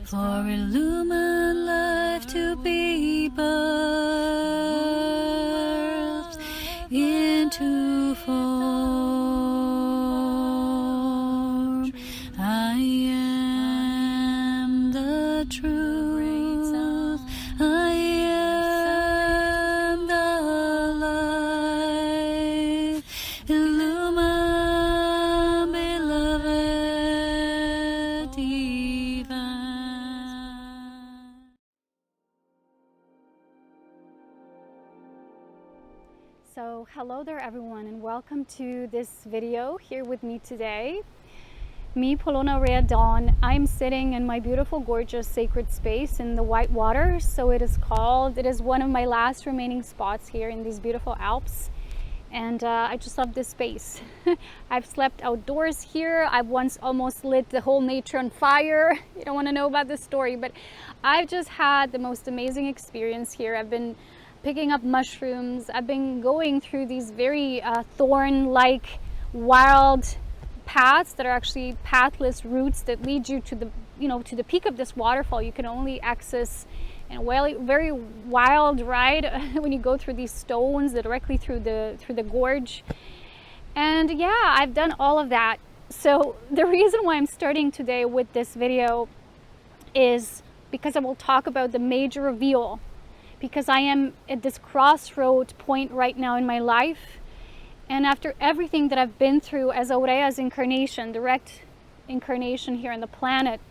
for illumined life to be birthed into form. I am the truth. I am the light. Illumined, beloved divine. So hello there everyone, and welcome to this video here with me today. Me, Polona, Aurea, Dawn. I'm sitting in my beautiful, gorgeous, sacred space in the white water. So it is called. It is one of my last remaining spots here in these beautiful Alps. And I just love this space. I've slept outdoors here. I've once almost lit the whole nature on fire. You don't want to know about this story, but I've just had the most amazing experience here. I've been picking up mushrooms. I've been going through these very thorn-like wild paths that are actually pathless routes that lead you to the, to the peak of this waterfall. You can only access in a very wild ride when you go through these stones directly through the gorge. And yeah, I've done all of that. So the reason why I'm starting today with this video is because I will talk about the major reveal, because I am at this crossroad point right now in my life. And after everything that I've been through as Aurea's incarnation, direct incarnation here on the planet,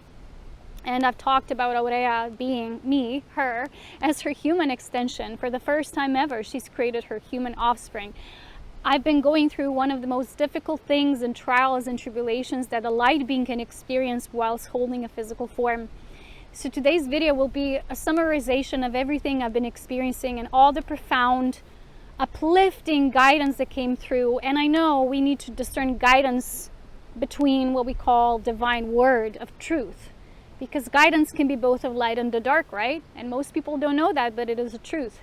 and I've talked about Aurea being me, her, as her human extension. For the first time ever, she's created her human offspring. I've been going through one of the most difficult things and trials and tribulations that a light being can experience whilst holding a physical form. So today's video will be a summarization of everything I've been experiencing and all the profound, uplifting guidance that came through. And I know we need to discern guidance between what we call divine word of truth, because guidance can be both of light and the dark, right? And most people don't know that, but it is a truth.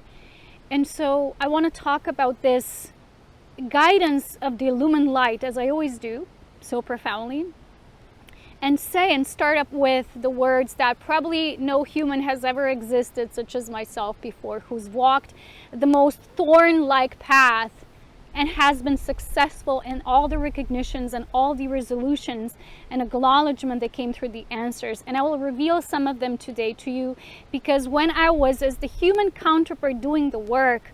And so I want to talk about this guidance of the illumined light, as I always do, so profoundly, and start up with the words that probably no human has ever existed, such as myself before, who's walked the most thorn-like path and has been successful in all the recognitions and all the resolutions and acknowledgement that came through the answers. And I will reveal some of them today to you, because when I was as the human counterpart doing the work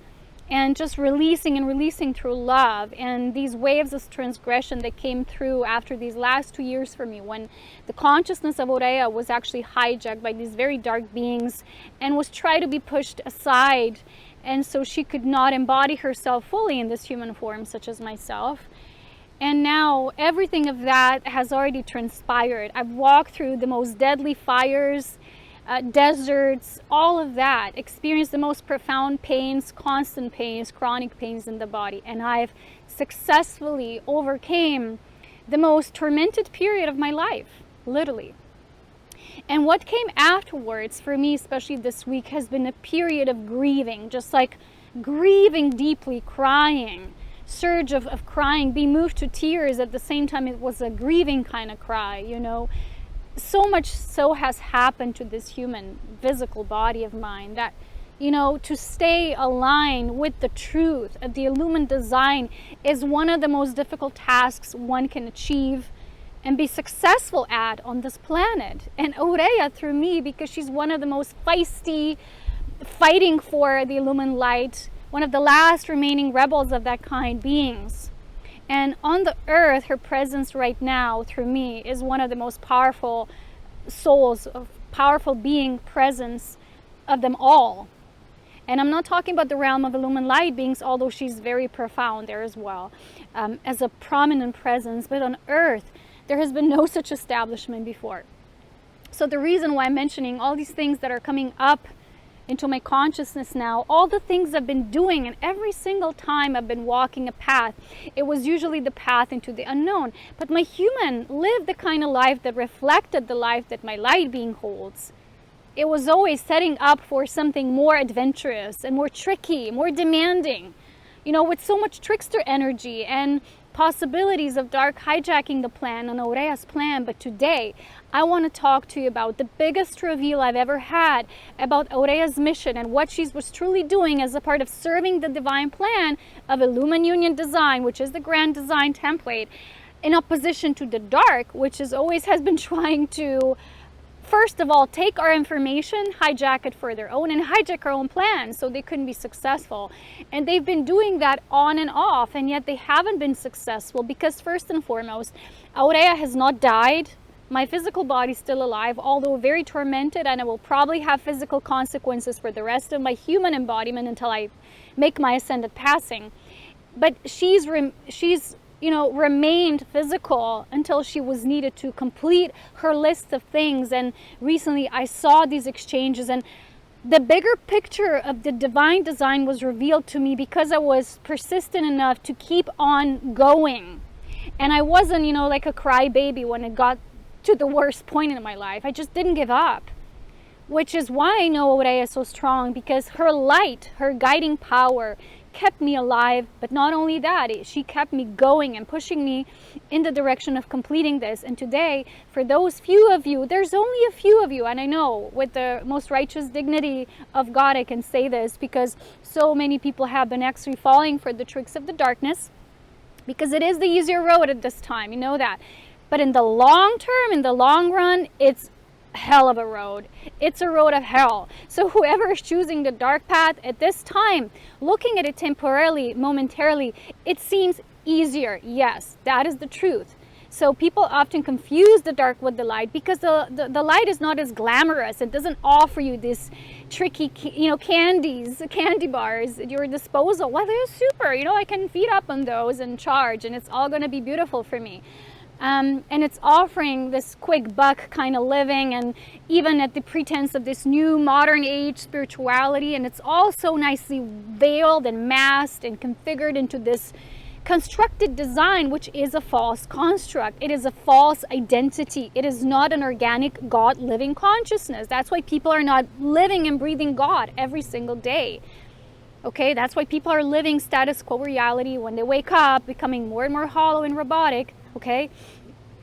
and just releasing through love, and these waves of transgression that came through after these last 2 years for me, when the consciousness of Aurea was actually hijacked by these very dark beings and was tried to be pushed aside, and so she could not embody herself fully in this human form, such as myself. And now everything of that has already transpired. I've walked through the most deadly fires, deserts, all of that, experienced the most profound pains, constant pains, chronic pains in the body. And I've successfully overcame the most tormented period of my life, literally. And what came afterwards for me, especially this week, has been a period of grieving, just like grieving deeply, crying, surge of crying, being moved to tears. At the same time, it was a grieving kind of cry, So much so has happened to this human physical body of mine that, to stay aligned with the truth of the illumined design is one of the most difficult tasks one can achieve and be successful at on this planet. And Aurea, through me, because she's one of the most feisty, fighting for the illumined light, one of the last remaining rebels of that kind beings. And on the earth, her presence right now through me is one of the most powerful souls, of powerful being presence of them all. And I'm not talking about the realm of illumined light beings, although she's very profound there as well, as a prominent presence. But on earth, there has been no such establishment before. So the reason why I'm mentioning all these things that are coming up into my consciousness now, all the things I've been doing, and every single time I've been walking a path, it was usually the path into the unknown. But my human lived the kind of life that reflected the life that my light being holds. It was always setting up for something more adventurous and more tricky, more demanding, with so much trickster energy and possibilities of dark hijacking the plan and Aurea's plan. But today, I want to talk to you about the biggest reveal I've ever had about Aurea's mission and what she was truly doing as a part of serving the divine plan of Illumined Union design, which is the grand design template, in opposition to the dark, which is always has been trying to, first of all, take our information, hijack it for their own, and hijack our own plans so they couldn't be successful. And they've been doing that on and off, and yet they haven't been successful because, first and foremost, Aurea has not died. My physical body is still alive, although very tormented, and I will probably have physical consequences for the rest of my human embodiment until I make my ascended passing. But she's remained physical until she was needed to complete her list of things. And recently I saw these exchanges, and the bigger picture of the divine design was revealed to me because I was persistent enough to keep on going. And I wasn't, like a crybaby when it got to the worst point in my life. I just didn't give up, which is why I know Aurea is so strong, because her light, her guiding power kept me alive. But not only that, she kept me going and pushing me in the direction of completing this. And today, for those few of you, there's only a few of you, and I know with the most righteous dignity of God I can say this, because so many people have been actually falling for the tricks of the darkness, because it is the easier road at this time, you know that. But in the long term, in the long run, it's hell of a road. It's a road of hell. So whoever is choosing the dark path at this time, looking at it temporarily, momentarily, it seems easier. Yes, that is the truth. So people often confuse the dark with the light because the light is not as glamorous. It doesn't offer you this tricky, candy bars at your disposal. Well, they're super. I can feed up on those and charge, and it's all going to be beautiful for me. And it's offering this quick buck kind of living, and even at the pretense of this new modern age spirituality. And it's all so nicely veiled and masked and configured into this constructed design, which is a false construct. It is a false identity. It is not an organic God living consciousness. That's why people are not living and breathing God every single day. Okay, that's why people are living status quo reality when they wake up, becoming more and more hollow and robotic. Okay,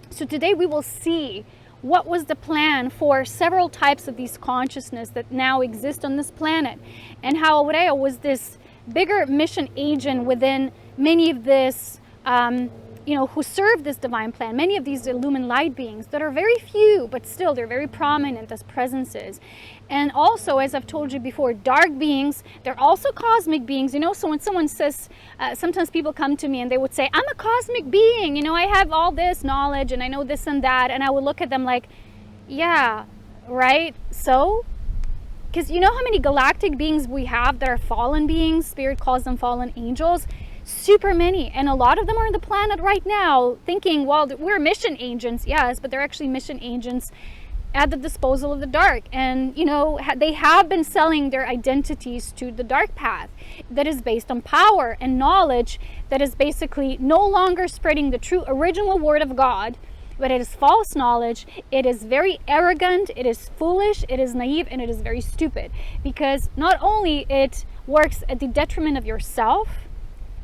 so today we will see what was the plan for several types of these consciousness that now exist on this planet, and how Aurea was this bigger mission agent within many of this, who serve this divine plan, many of these illumined light beings that are very few, but still they're very prominent as presences. And also, as I've told you before, dark beings, they're also cosmic beings. So when someone says, sometimes people come to me and they would say, I'm a cosmic being, I have all this knowledge and I know this and that. And I would look at them like, yeah, right? So, because you know how many galactic beings we have that are fallen beings? Spirit calls them fallen angels. Super many, and a lot of them are on the planet right now thinking, well, we're mission agents. Yes, but they're actually mission agents at the disposal of the dark. And they have been selling their identities to the dark path that is based on power and knowledge, that is basically no longer spreading the true original word of God, but it is false knowledge. It is very arrogant, it is foolish, it is naive, and it is very stupid, because not only it works at the detriment of yourself,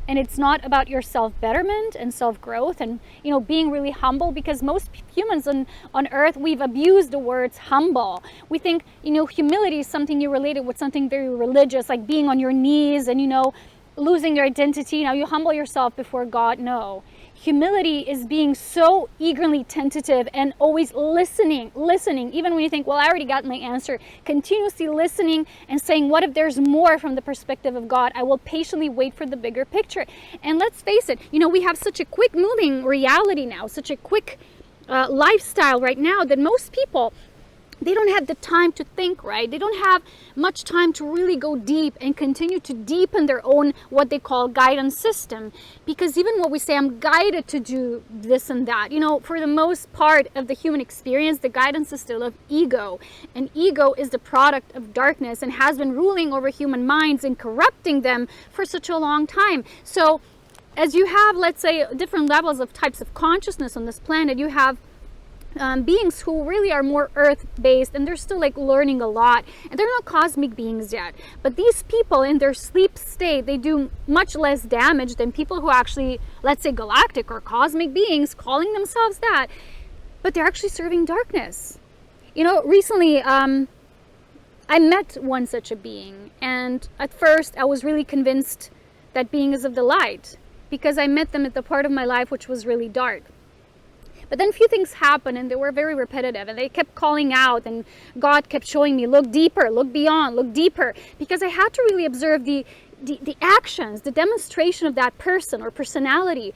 and it's not about your self-betterment and self-growth and, being really humble, because most humans on earth, we've abused the words humble. We think, humility is something you related with something very religious, like being on your knees and, losing your identity. Now you humble yourself before God. No. Humility is being so eagerly tentative and always listening, even when you think, well, I already got my answer. Continuously listening and saying, what if there's more from the perspective of God? I will patiently wait for the bigger picture. And let's face it, we have such a quick moving reality now, such a quick lifestyle right now, that most people, they don't have the time to think, right? They don't have much time to really go deep and continue to deepen their own, what they call, guidance system. Because even when we say, I'm guided to do this and that, for the most part of the human experience, the guidance is still of ego. And ego is the product of darkness and has been ruling over human minds and corrupting them for such a long time. So as you have, let's say, different levels of types of consciousness on this planet, you have beings who really are more earth-based, and they're still like learning a lot, and they're not cosmic beings yet. But these people in their sleep state, they do much less damage than people who actually, let's say, galactic or cosmic beings calling themselves that, but they're actually serving darkness. You know, recently I met one such a being, and at first I was really convinced that being is of the light, because I met them at the part of my life which was really dark. But then a few things happened, and they were very repetitive, and they kept calling out, and God kept showing me, look deeper, look beyond, look deeper, because I had to really observe the actions, the demonstration of that person or personality,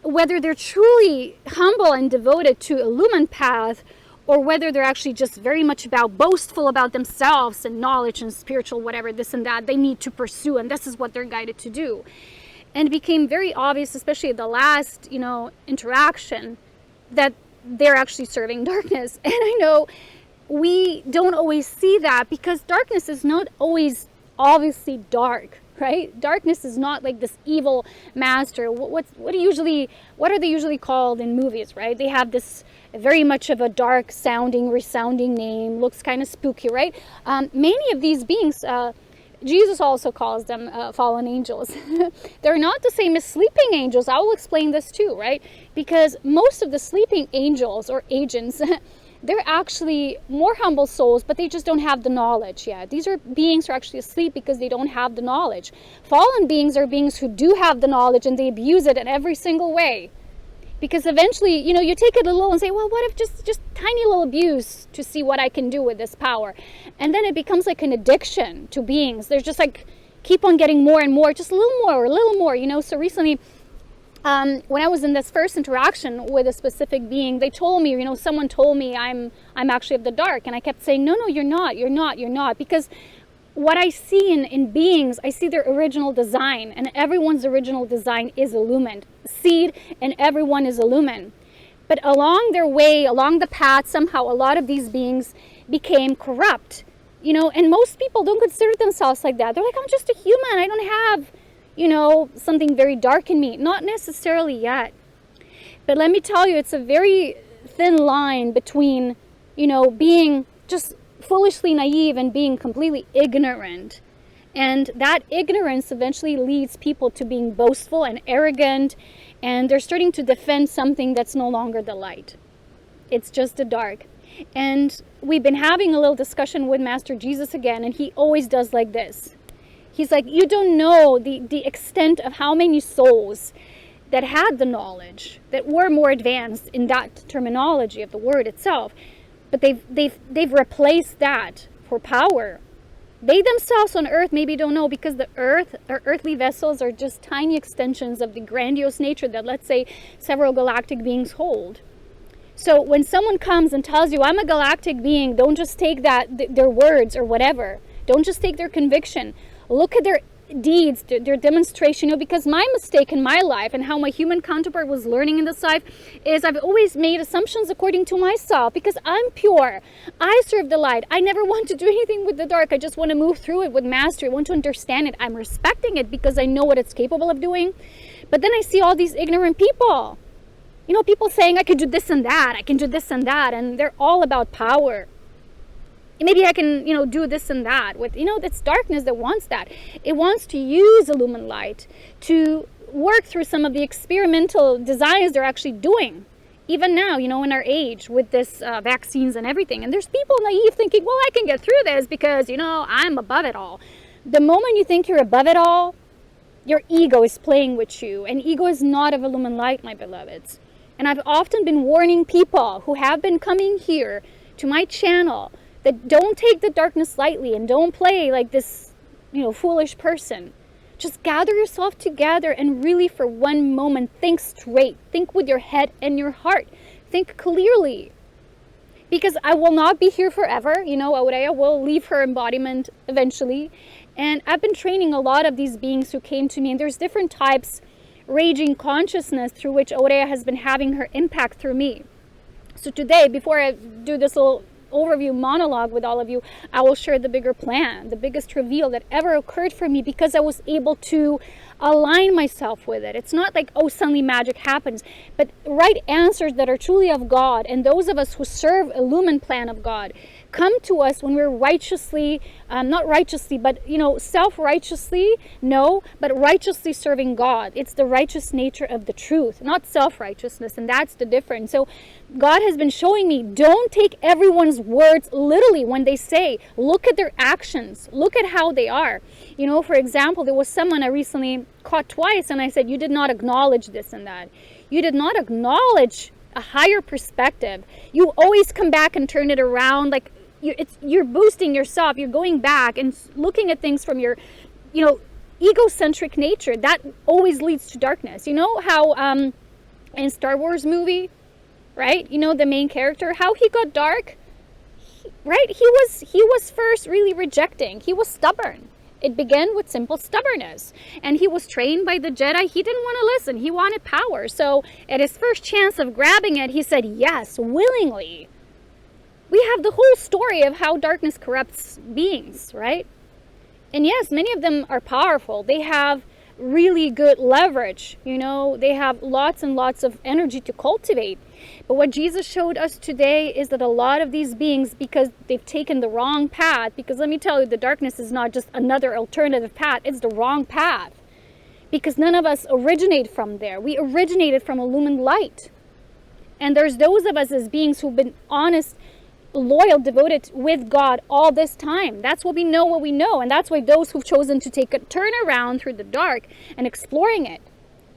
whether they're truly humble and devoted to illumined path, or whether they're actually just very much about boastful about themselves and knowledge and spiritual whatever, this and that they need to pursue, and this is what they're guided to do. And it became very obvious, especially at the last, interaction, that they're actually serving darkness. And I know we don't always see that, because darkness is not always obviously dark, right? Darkness is not like this evil master. What are they usually called in movies, right? They have this very much of a dark sounding, resounding name, looks kind of spooky, right? Many of these beings, Jesus also calls them fallen angels. They're not the same as sleeping angels. I will explain this too, right? Because most of the sleeping angels or agents, they're actually more humble souls, but they just don't have the knowledge yet. These are beings who are actually asleep because they don't have the knowledge. Fallen beings are beings who do have the knowledge, and they abuse it in every single way. Because eventually, you take it a little and say, well, what if just tiny little abuse to see what I can do with this power? And then it becomes like an addiction to beings. They're just like, keep on getting more and more, just a little more. So recently, when I was in this first interaction with a specific being, they told me, someone told me I'm actually of the dark. And I kept saying, no, you're not. Because what I see in beings, I see their original design, and everyone's original design is illumined. Seed, and everyone is illumined. But along their way, along the path, somehow a lot of these beings became corrupt, and most people don't consider themselves like that. They're like, I'm just a human. I don't have, something very dark in me. Not necessarily yet. But let me tell you, it's a very thin line between, being just foolishly naive and being completely ignorant. And that ignorance eventually leads people to being boastful and arrogant, and they're starting to defend something that's no longer the light. It's just the dark. And we've been having a little discussion with Master Jesus again, and he always does like this. He's like, you don't know the extent of how many souls that had the knowledge, that were more advanced in that terminology of the word itself, but they've replaced that for power. They themselves on earth maybe don't know, because the earth, or earthly vessels, are just tiny extensions of the grandiose nature that, let's say, several galactic beings hold. So when someone comes and tells you, I'm a galactic being, don't just take their words or whatever. Don't just take their conviction. Look at their deeds, their demonstration, because my mistake in my life and how my human counterpart was learning in this life is I've always made assumptions according to myself, because I'm pure. I serve the light. I never want to do anything with the dark. I just want to move through it with mastery. I want to understand it. I'm respecting it because I know what it's capable of doing. But then I see all these ignorant people. People saying I could do this and that. I can do this and that. And they're all about power. Maybe I can, do this and that. With, it's darkness that wants that. It wants to use illumined light to work through some of the experimental designs they're actually doing. Even now, in our age with this vaccines and everything. And there's people naive thinking, well, I can get through this because, I'm above it all. The moment you think you're above it all, your ego is playing with you. And ego is not of illumined light, my beloveds. And I've often been warning people who have been coming here to my channel that don't take the darkness lightly and don't play like this, foolish person. Just gather yourself together and really for one moment think straight. Think with your head and your heart. Think clearly. Because I will not be here forever. Aurea will leave her embodiment eventually. And I've been training a lot of these beings who came to me, and there's different types, raging consciousness through which Aurea has been having her impact through me. So today, before I do this little overview monologue with all of you, I will share the bigger plan, the biggest reveal that ever occurred for me, because I was able to align myself with it. It's not like, oh, suddenly magic happens, but right answers that are truly of God, and those of us who serve illumined plan of God come to us when we're righteously, not righteously, but self-righteously, no, but righteously serving God. It's the righteous nature of the truth, not self-righteousness, and that's the difference. So God has been showing me, don't take everyone's words literally when they say. Look at their actions. Look at how they are. For example, there was someone I recently caught twice, and I said, you did not acknowledge this and that. You did not acknowledge a higher perspective. You always come back and turn it around, like you're boosting yourself. You're going back and looking at things from your, egocentric nature. That always leads to darkness. You know how in Star Wars movie, right? The main character, how he got dark, right? He was first really rejecting. He was stubborn. It began with simple stubbornness. And he was trained by the Jedi. He didn't want to listen. He wanted power. So at his first chance of grabbing it, he said yes, willingly. We have the whole story of how darkness corrupts beings, right? And yes, many of them are powerful. They have really good leverage. They have lots and lots of energy to cultivate. But what Jesus showed us today is that a lot of these beings, because they've taken the wrong path, because let me tell you, the darkness is not just another alternative path, it's the wrong path. Because none of us originate from there. We originated from illumined light. And there's those of us as beings who've been honest, loyal, devoted with God all this time. That's what we know. And that's why those who've chosen to take a turn around through the dark and exploring it,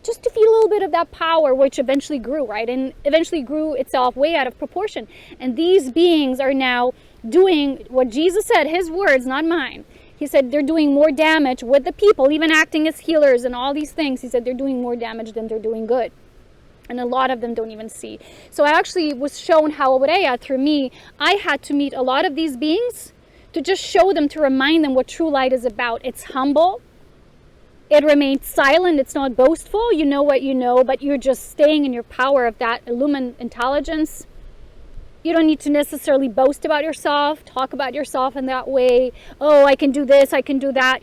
just to feel a little bit of that power, which eventually grew, right? And eventually grew itself way out of proportion. And these beings are now doing what Jesus said, his words, not mine. He said they're doing more damage with the people, even acting as healers and all these things. He said they're doing more damage than they're doing good. And a lot of them don't even see. So I actually was shown how Aurea, through me, I had to meet a lot of these beings to just show them, to remind them what true light is about. It's humble. It remains silent. It's not boastful. You know what you know, but you're just staying in your power of that illumined intelligence. You don't need to necessarily boast about yourself, talk about yourself in that way. Oh, I can do this, I can do that.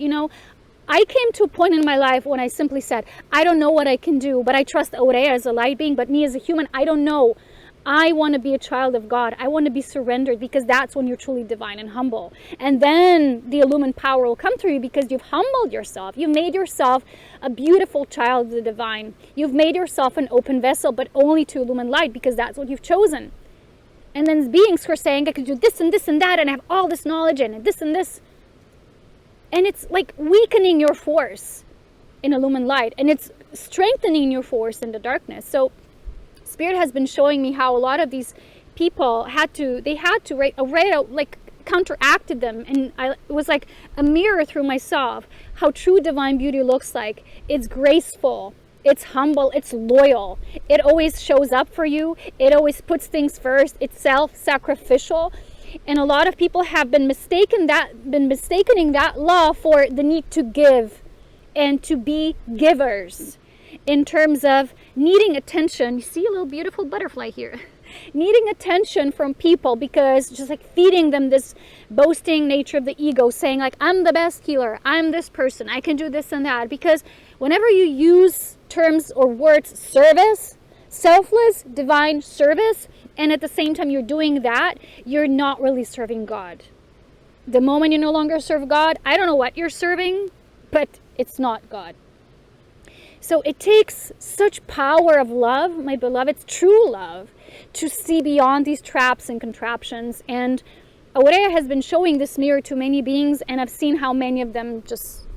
I came to a point in my life when I simply said, I don't know what I can do, but I trust Aurea as a light being, but me as a human, I don't know. I want to be a child of God. I want to be surrendered, because that's when you're truly divine and humble. And then the illumined power will come through you, because you've humbled yourself. You've made yourself a beautiful child of the divine. You've made yourself an open vessel, but only to illumined light, because that's what you've chosen. And then beings who are saying, I can do this and this and that, and I have all this knowledge and this and this. And it's like weakening your force in illumined light, and it's strengthening your force in the darkness. So Spirit has been showing me how a lot of these people counteracted them, and it was like a mirror through myself, how true divine beauty looks like. It's graceful, it's humble, it's loyal, it always shows up for you, it always puts things first, it's self-sacrificial. And a lot of people have been mistakening that law for the need to give and to be givers, in terms of needing attention. You see a little beautiful butterfly here. Needing attention from people, because just like feeding them this boasting nature of the ego, saying like, I'm the best healer, I'm this person, I can do this and that. Because whenever you use terms or words, service, selfless, divine service, and at the same time you're doing that, you're not really serving God. The moment you no longer serve God, I don't know what you're serving, but it's not God. So it takes such power of love, my beloveds, true love, to see beyond these traps and contraptions. And Aurea has been showing this mirror to many beings, and I've seen how many of them just,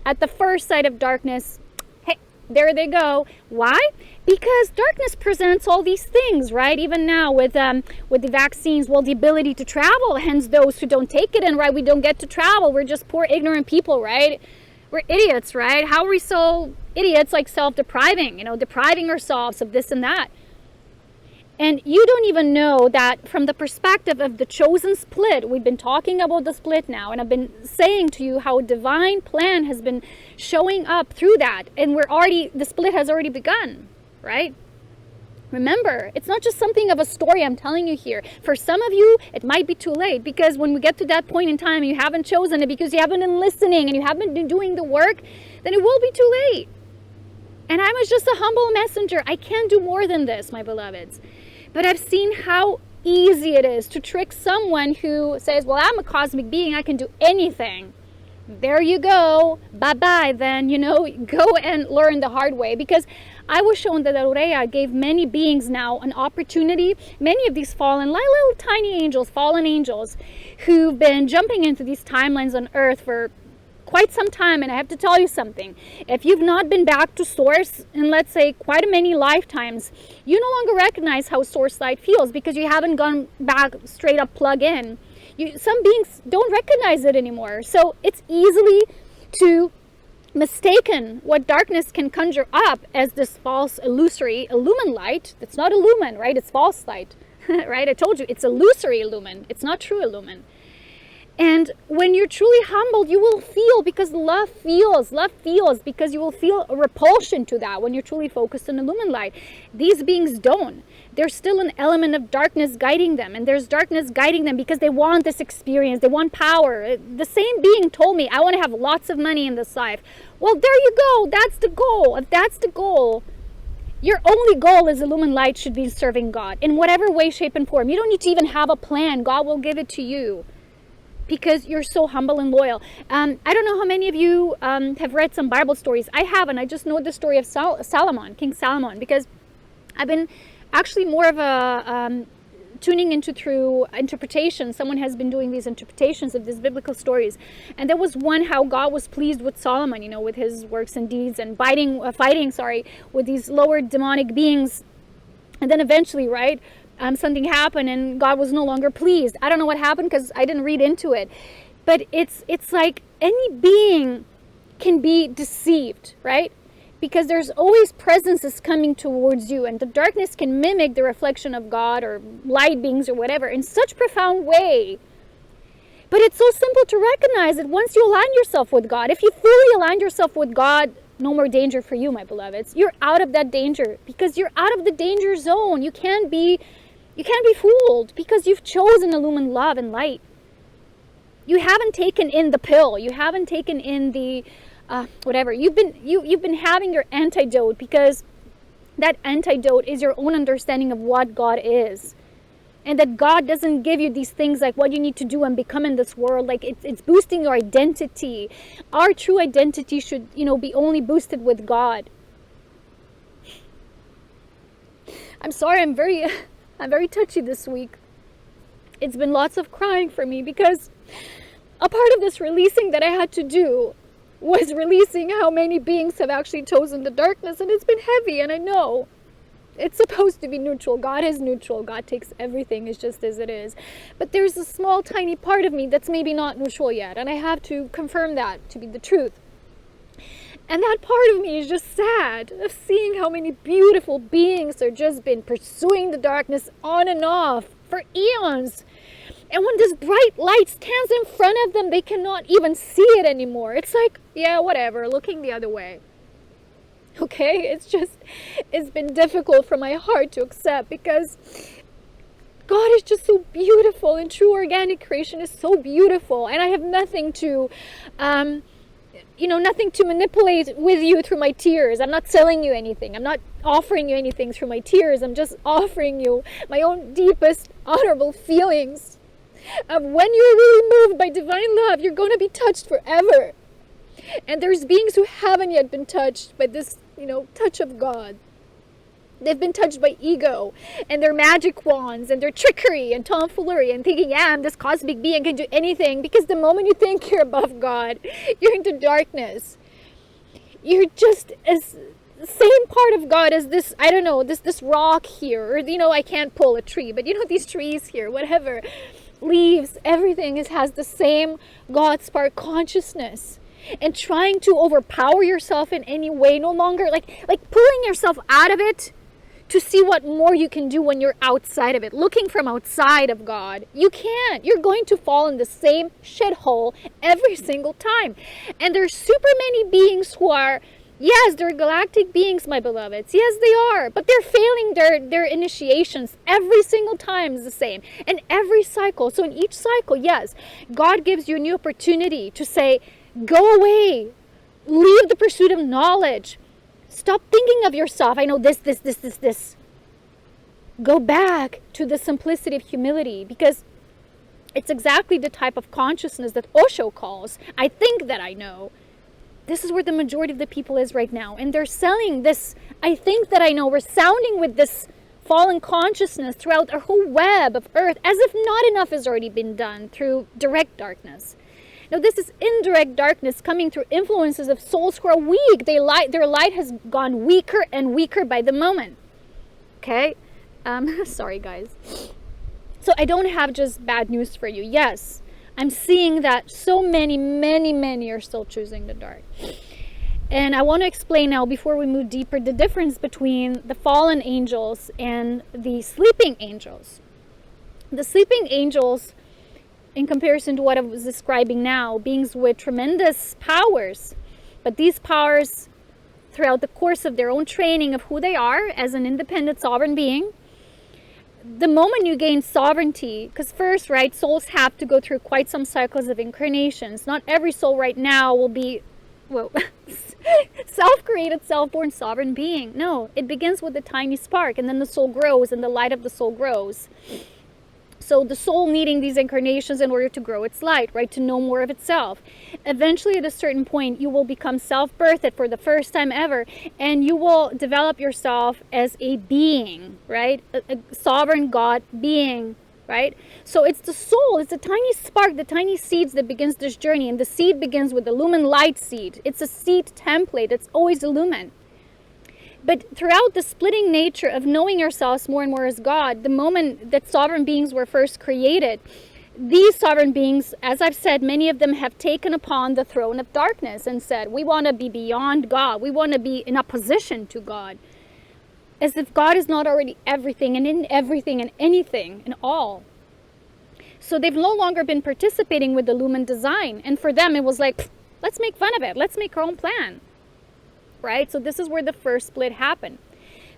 at the first sight of darkness, hey, there they go. Why? Because darkness presents all these things, right? Even now with the vaccines, well, the ability to travel, hence those who don't take it, and right, we don't get to travel. We're just poor, ignorant people, right? We're idiots, right? How are we so idiots, like self-depriving, depriving ourselves of this and that? And you don't even know that from the perspective of the chosen split, we've been talking about the split now, and I've been saying to you how a divine plan has been showing up through that, and the split has already begun, right? Remember, it's not just something of a story I'm telling you here. For some of you, it might be too late, because when we get to that point in time, you haven't chosen it because you haven't been listening and you haven't been doing the work, then it will be too late. And I was just a humble messenger. I can't do more than this, my beloveds. But I've seen how easy it is to trick someone who says, well, I'm a cosmic being, I can do anything. There you go. Bye-bye then, go and learn the hard way. Because I was shown that Aurea gave many beings now an opportunity, many of these fallen, like little tiny angels, fallen angels, who've been jumping into these timelines on Earth for quite some time. And I have to tell you something. If you've not been back to source in, let's say, quite many lifetimes, you no longer recognize how source side feels because you haven't gone back straight up plug in. Some beings don't recognize it anymore. So it's easily to mistaken what darkness can conjure up as this false illusory illumined light. That's not illumined, right? It's false light, right? I told you, it's illusory illumined. It's not true illumined. And when you're truly humbled, you will feel, because love feels, because you will feel a repulsion to that when you're truly focused on illumined light. These beings don't. There's still an element of darkness guiding them, and there's darkness guiding them because they want this experience, they want power. The same being told me, I want to have lots of money in this life. Well, there you go. That's the goal. If that's the goal, your only goal as illumined light should be serving God in whatever way, shape, and form. You don't need to even have a plan. God will give it to you, because you're so humble and loyal. I don't know how many of you have read some Bible stories. I haven't. I just know the story of Solomon, King Solomon, because I've been actually more of a tuning into through interpretation. Someone has been doing these interpretations of these biblical stories. And there was one how God was pleased with Solomon, with his works and deeds, and fighting with these lower demonic beings. And then eventually, right, something happened and God was no longer pleased. I don't know what happened because I didn't read into it. But it's like any being can be deceived, right? Because there's always presences coming towards you, and the darkness can mimic the reflection of God or light beings or whatever in such profound way. But it's so simple to recognize that once you align yourself with God, if you fully align yourself with God, no more danger for you, my beloveds. You're out of that danger because you're out of the danger zone. You can't be fooled because you've chosen illumined love and light. You haven't taken in the pill. You haven't taken in the whatever. You've been having your antidote, because that antidote is your own understanding of what God is. And that God doesn't give you these things like what you need to do and become in this world. Like it's boosting your identity. Our true identity should, be only boosted with God. I'm sorry, I'm very touchy this week. It's been lots of crying for me, because a part of this releasing that I had to do was releasing how many beings have actually chosen the darkness, and it's been heavy. And I know it's supposed to be neutral. God is neutral. God takes everything as just as it is. But there's a small, tiny part of me that's maybe not neutral yet, and I have to confirm that to be the truth. And that part of me is just sad of seeing how many beautiful beings are just been pursuing the darkness on and off for eons. And when this bright light stands in front of them, they cannot even see it anymore. It's like, yeah, whatever, looking the other way. Okay, it's been difficult for my heart to accept, because God is just so beautiful, and true organic creation is so beautiful. And I have nothing to, nothing to manipulate with you through my tears. I'm not selling you anything. I'm not offering you anything through my tears. I'm just offering you my own deepest, honorable feelings of when you're really moved by divine love, you're going to be touched forever. And there's beings who haven't yet been touched by this, touch of God. They've been touched by ego and their magic wands and their trickery and tomfoolery and thinking, yeah, I'm this cosmic being, can do anything. Because the moment you think you're above God, you're into darkness. You're just as same part of God as this, I don't know, this rock here. Or, I can't pull a tree, but these trees here, whatever, leaves, everything has the same God spark consciousness. And trying to overpower yourself in any way, no longer like pulling yourself out of it to see what more you can do when you're outside of it, looking from outside of God. You can't. You're going to fall in the same shithole every single time. And there's super many beings who are, yes, they're galactic beings, my beloveds. Yes, they are. But they're failing their initiations. Every single time is the same. And every cycle. So in each cycle, yes, God gives you a new opportunity to say, go away. Leave the pursuit of knowledge. Stop thinking of yourself. I know this. Go back to the simplicity of humility, because it's exactly the type of consciousness that Osho calls, I think that I know. This is where the majority of the people is right now. And they're selling this, I think that I know, resounding with this fallen consciousness throughout our whole web of earth, as if not enough has already been done through direct darkness. Now, this is indirect darkness coming through influences of souls who are weak. Their light has gone weaker and weaker by the moment. Okay? Sorry, guys. So I don't have just bad news for you. Yes, I'm seeing that so many are still choosing the dark. And I want to explain now, before we move deeper, the difference between the fallen angels and the sleeping angels. The sleeping angels, in comparison to what I was describing now, beings with tremendous powers. But these powers, throughout the course of their own training of who they are as an independent sovereign being, the moment you gain sovereignty, because first, right, souls have to go through quite some cycles of incarnations. Not every soul right now will be, well, self-created, self-born sovereign being. No, it begins with a tiny spark, and then the soul grows, and the light of the soul grows. So the soul needing these incarnations in order to grow its light, right, to know more of itself. Eventually, at a certain point, you will become self-birthed for the first time ever, and you will develop yourself as a being, right, a sovereign God being, right? So it's the soul, it's the tiny spark, the tiny seeds that begins this journey, and the seed begins with the lumen light seed. It's a seed template. It's always illumined. But throughout the splitting nature of knowing yourselves more and more as God, the moment that sovereign beings were first created, these sovereign beings, as I've said, many of them have taken upon the throne of darkness and said, we want to be beyond God. We want to be in opposition to God. As if God is not already everything and in everything and anything and all. So they've no longer been participating with the Lumen design. And for them, it was like, let's make fun of it. Let's make our own plan. Right? So this is where the first split happened.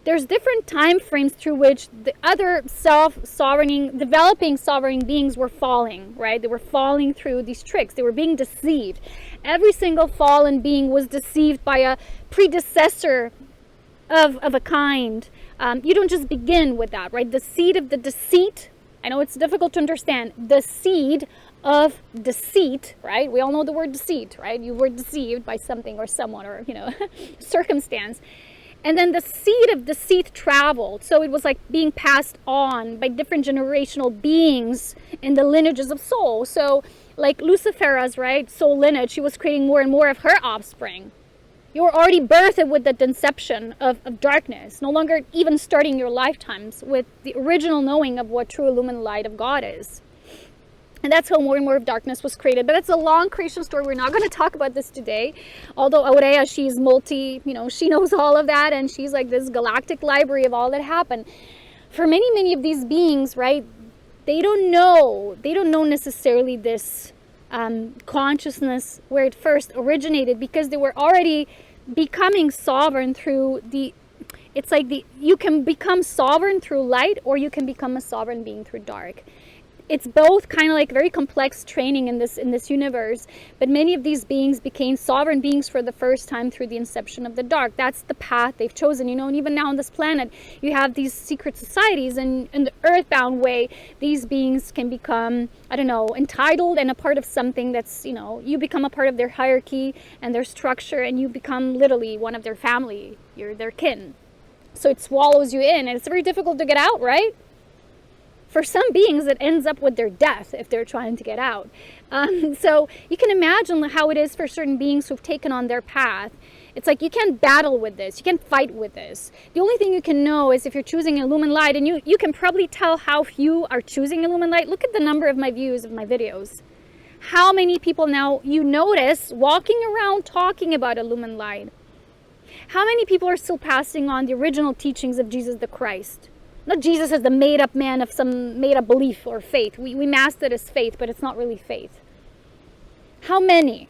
There's different time frames through which the other developing sovereign beings were falling, right? They were falling through these tricks. They were being deceived. Every single fallen being was deceived by a predecessor of a kind. You don't just begin with that, right? The seed of the deceit, I know it's difficult to understand, the seed of deceit, right? We all know the word deceit, right? You were deceived by something or someone or, circumstance. And then the seed of deceit traveled. So it was like being passed on by different generational beings in the lineages of soul. So like Lucifera's, right, soul lineage, she was creating more and more of her offspring. You were already birthed with the conception of darkness, no longer even starting your lifetimes with the original knowing of what true illumined light of God is. And that's how more and more of darkness was created. But that's a long creation story. We're not going to talk about this today. Although Aurea, she's she knows all of that. And she's like this galactic library of all that happened. For many of these beings, right, they don't know necessarily this consciousness where it first originated, because they were already becoming sovereign through you can become sovereign through light, or you can become a sovereign being through dark. It's both kind of like very complex training in this universe, but many of these beings became sovereign beings for the first time through the inception of the dark. That's the path they've chosen, and even now on this planet, you have these secret societies, and in the earthbound way, these beings can become, entitled and a part of something that's, you become a part of their hierarchy and their structure, and you become literally one of their family. You're their kin. So it swallows you in, and it's very difficult to get out, right? For some beings, it ends up with their death if they're trying to get out. So you can imagine how it is for certain beings who've taken on their path. It's like you can't battle with this. You can't fight with this. The only thing you can know is if you're choosing Illumined Light, and you can probably tell how few are choosing Illumined Light. Look at the number of my views of my videos. How many people now you notice walking around talking about Illumined Light? How many people are still passing on the original teachings of Jesus the Christ? Not Jesus as the made-up man of some made-up belief or faith. We masked it as faith, but it's not really faith. How many?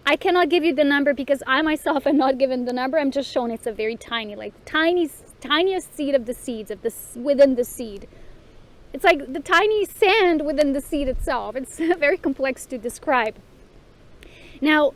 I cannot give you the number because I myself am not given the number. I'm just shown it's a very tiny, tiniest seed of the seeds within the seed. It's like the tiny sand within the seed itself. It's very complex to describe. Now,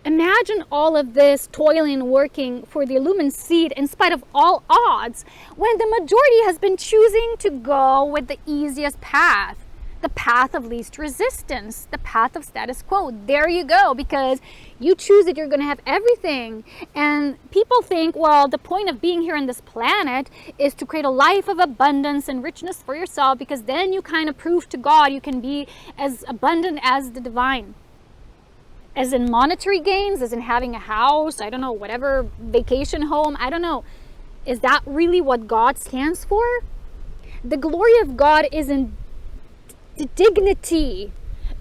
Imagine all of this toiling, working for the illumined seed in spite of all odds, when the majority has been choosing to go with the easiest path, the path of least resistance, the path of status quo. There you go, because you choose that you're going to have everything. And people think, well, the point of being here on this planet is to create a life of abundance and richness for yourself, because then you kind of prove to God you can be as abundant as the divine. As in monetary gains, as in having a house, I don't know, whatever, vacation home, I don't know. Is that really what God stands for? The glory of God is in the dignity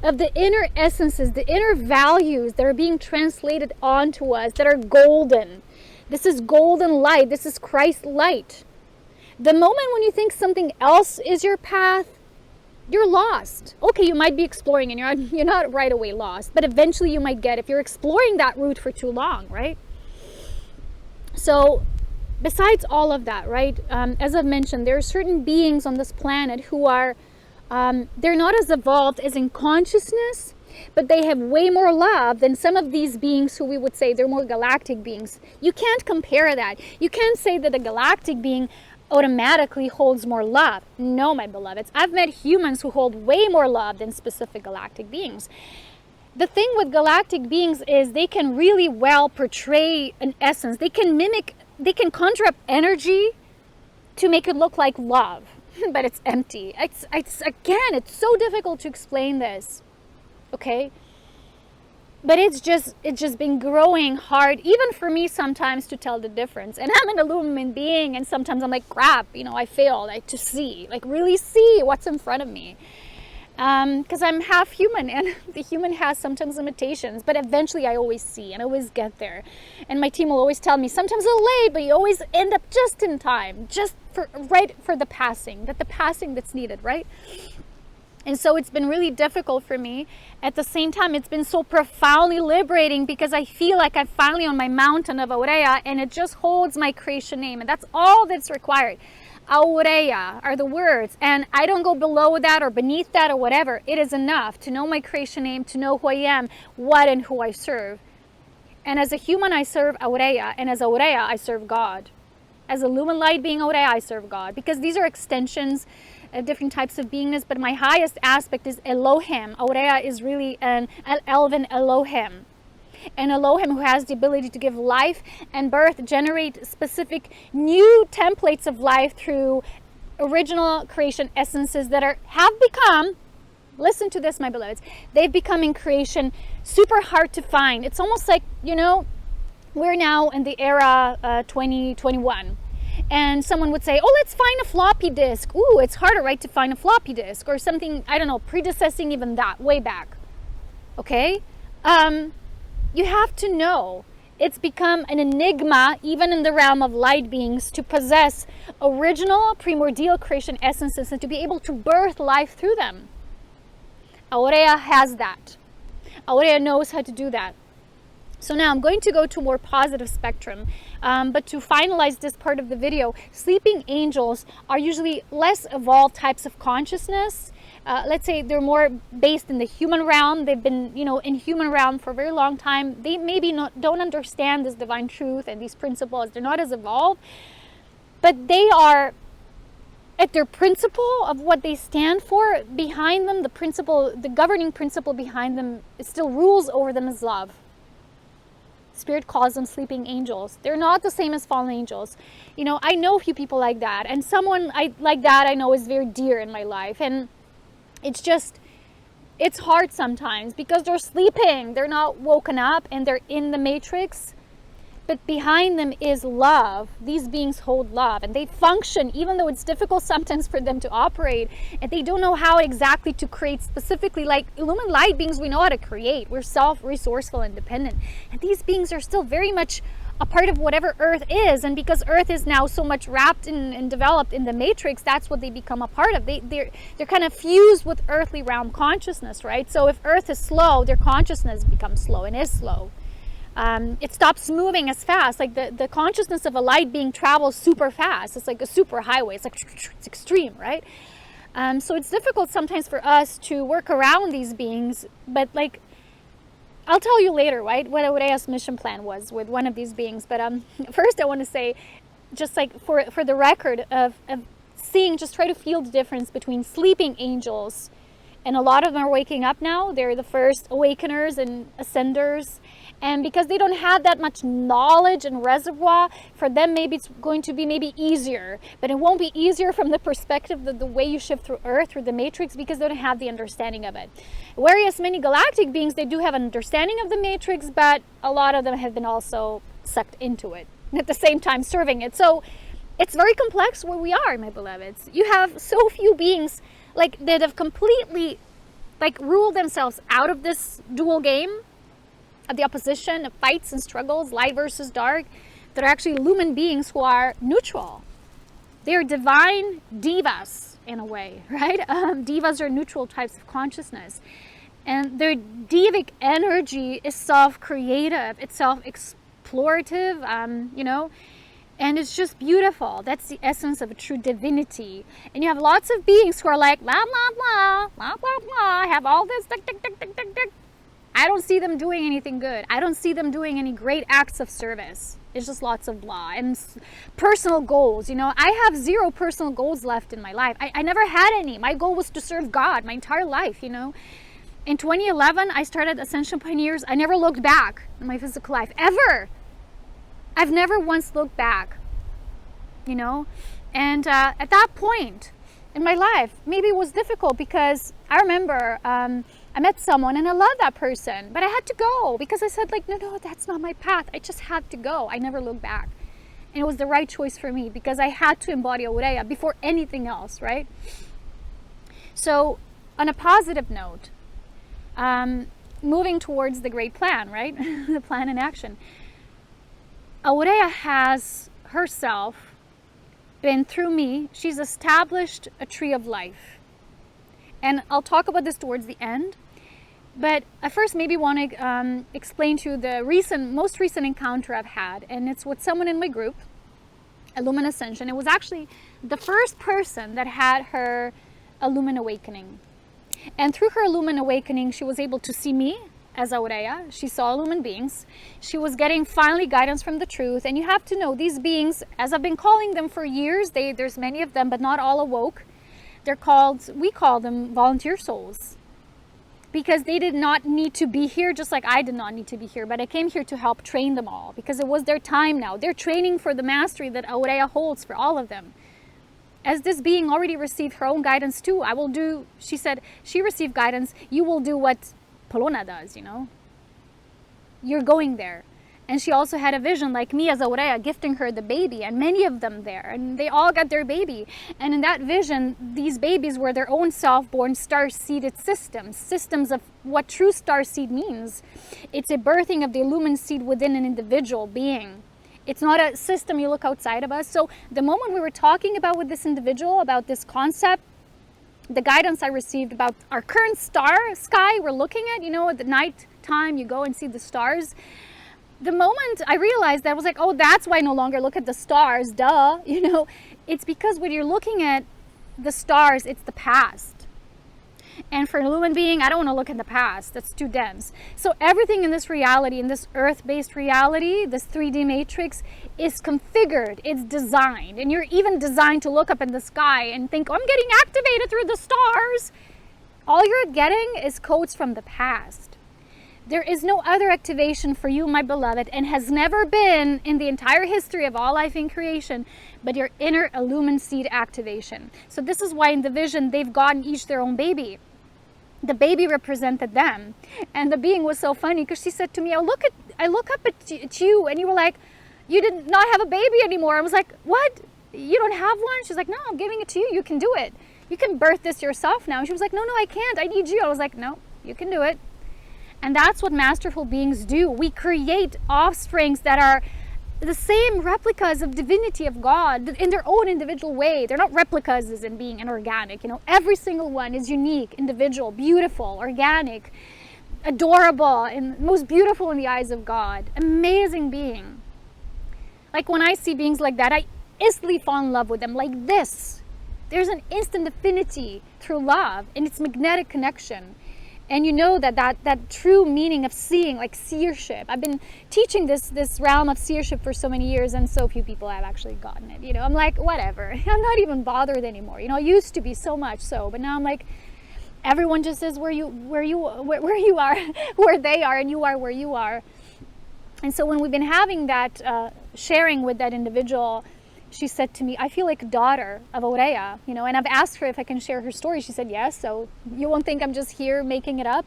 of the inner essences, the inner values that are being translated onto us, that are golden. This is golden light. This is Christ light. The moment when you think something else is your path, you're lost. Okay, you might be exploring and you're not right away lost, but eventually you might get, if you're exploring that route for too long, right? So besides all of that, right, as I've mentioned, there are certain beings on this planet who are, they're not as evolved as in consciousness, but they have way more love than some of these beings who we would say they're more galactic beings. You can't compare that. You can't say that a galactic being automatically holds more love. No, my beloveds. I've met humans who hold way more love than specific galactic beings. The thing with galactic beings is they can really well portray an essence. They can mimic, they can conjure up energy to make it look like love, but it's empty. It's again, it's so difficult to explain this. Okay? But it's just been growing hard, even for me sometimes, to tell the difference. And I'm an illumined being, and sometimes I'm like, crap, I fail, to see, really see what's in front of me. Because I'm half human, and the human has sometimes limitations, but eventually I always see, and I always get there. And my team will always tell me, sometimes a little late, but you always end up just in time, just right for the passing that's needed, right? And so it's been really difficult for me. At the same time, it's been so profoundly liberating, because I feel like I'm finally on my mountain of Aurea, and it just holds my creation name. And that's all that's required. Aurea are the words. And I don't go below that or beneath that or whatever. It is enough to know my creation name, to know who I am, what and who I serve. And as a human, I serve Aurea. And as Aurea, I serve God. As a lumen light being Aurea, I serve God. Because these are extensions, different types of beingness, but my highest aspect is Elohim. Aurea is really an elven Elohim. An Elohim who has the ability to give life and birth, generate specific new templates of life through original creation essences that have become, listen to this, my beloveds, they've become in creation super hard to find. It's almost like, we're now in the era 2021. And someone would say, oh, let's find a floppy disk. Ooh, it's harder, right, to find a floppy disk, or something, I don't know, predecessing even that, way back. Okay? You have to know it's become an enigma, even in the realm of light beings, to possess original primordial creation essences and to be able to birth life through them. Aurea has that. Aurea knows how to do that. So now I'm going to go to a more positive spectrum. But to finalize this part of the video, sleeping angels are usually less evolved types of consciousness. Let's say they're more based in the human realm. They've been, in human realm for a very long time. They maybe don't understand this divine truth and these principles. They're not as evolved. But they are, at their principle of what they stand for, behind them, the governing principle behind them, it still rules over them as love. Spirit calls them sleeping angels. They're not the same as fallen angels. I know a few people like that, and someone like that I know is very dear in my life. And it's hard sometimes because they're sleeping. They're not woken up and they're in the matrix. But behind them is love. These beings hold love, and they function even though it's difficult sometimes for them to operate, and they don't know how exactly to create specifically. Like illumined light beings, we know how to create. We're self-resourceful and dependent, and these beings are still very much a part of whatever Earth is. And because Earth is now so much wrapped and developed in the matrix, that's what they become a part of. They're kind of fused with earthly realm consciousness, right? So if Earth is slow, their consciousness becomes slow and is slow. It stops moving as fast. Like the consciousness of a light being travels super fast. It's like a super highway. It's it's extreme, right? So it's difficult sometimes for us to work around these beings, but I'll tell you later, right, what Aurea's mission plan was with one of these beings. But first I want to say, just like for the record of seeing, just try to feel the difference between sleeping angels, and a lot of them are waking up now. They're the first awakeners and ascenders. And because they don't have that much knowledge and reservoir, for them maybe it's going to be maybe easier. But it won't be easier from the perspective of the way you shift through Earth, through the Matrix, because they don't have the understanding of it. Whereas many galactic beings, they do have an understanding of the Matrix, but a lot of them have been also sucked into it, at the same time serving it. So it's very complex where we are, my beloveds. You have so few beings like that have completely like ruled themselves out of this dual game of the opposition, of fights and struggles, light versus dark, that are actually lumen beings who are neutral. They're divine divas in a way, right? Divas are neutral types of consciousness. And their divic energy is self-creative, it's self-explorative, you know, and it's just beautiful. That's the essence of a true divinity. And you have lots of beings who are like, blah, blah, blah, blah, blah, blah, have all this, tick, tick, tick, tick, tick, tick. I don't see them doing anything good. I don't see them doing any great acts of service. It's just lots of blah. And personal goals, you know, I have 0 personal goals left in my life. I never had any. My goal was to serve God my entire life, you know. In 2011, I started Ascension Pioneers. I never looked back in my physical life, ever. I've never once looked back, you know. And at that point in my life, maybe it was difficult because I remember I met someone and I loved that person, but I had to go because I said like, no, that's not my path. I just had to go. I never looked back. And it was the right choice for me because I had to embody Aurea before anything else, right? So on a positive note, moving towards the great plan, right? The plan in action. Aurea has herself been through me. She's established a tree of life. And I'll talk about this towards the end. But I first maybe want to explain to you the most recent encounter I've had. And it's with someone in my group, Illumined Ascension. It was actually the first person that had her Illumined Awakening. And through her Illumined Awakening, she was able to see me as Aurea. She saw Illumined beings. She was getting finally guidance from the truth. And you have to know, these beings, as I've been calling them for years, there's many of them, but not all awoke. We call them volunteer souls. Because they did not need to be here, just like I did not need to be here. But I came here to help train them all, because it was their time now. They're training for the mastery that Aurea holds for all of them. As this being already received her own guidance too, I will do, she said, she received guidance, you will do what Polona does, you know. You're going there. And she also had a vision like me as Aurea, gifting her the baby, and many of them there, and they all got their baby. And in that vision, these babies were their own self-born star-seeded systems of what true star-seed means. It's a birthing of the illumined seed within an individual being. It's not a system you look outside of us. So the moment we were talking about with this individual, about this concept, the guidance I received about our current sky we're looking at, you know, at the night time you go and see the stars. The moment I realized that, I was like, oh, that's why I no longer look at the stars, duh. You know, it's because when you're looking at the stars, it's the past. And for an illumined being, I don't want to look at the past. That's too dense. So everything in this reality, in this earth-based reality, this 3D matrix, is configured. It's designed. And you're even designed to look up in the sky and think, oh, I'm getting activated through the stars. All you're getting is codes from the past. There is no other activation for you, my beloved, and has never been in the entire history of all life in creation, but your inner illumined seed activation. So this is why in the vision, they've gotten each their own baby. The baby represented them. And the being was so funny because she said to me, I look up at you, and you were like, you did not have a baby anymore. I was like, what? You don't have one? She's like, no, I'm giving it to you. You can do it. You can birth this yourself now. And she was like, no, I can't. I need you. I was like, no, you can do it. And that's what masterful beings do. We create offsprings that are the same replicas of divinity of God in their own individual way. They're not replicas as in being inorganic. You know, every single one is unique, individual, beautiful, organic, adorable, and most beautiful in the eyes of God. Amazing being. Like when I see beings like that, I instantly fall in love with them like this. There's an instant affinity through love, and it's magnetic connection. And you know that true meaning of seeing, like seership. I've been teaching this realm of seership for so many years, and so few people have actually gotten it. You know, I'm like, whatever. I'm not even bothered anymore. You know, I used to be so much so, but now I'm like, everyone just is where you are, where they are, and you are where you are. And so when we've been having that sharing with that individual, she said to me, I feel like a daughter of Aurea, you know, and I've asked her if I can share her story. She said yes, so you won't think I'm just here making it up.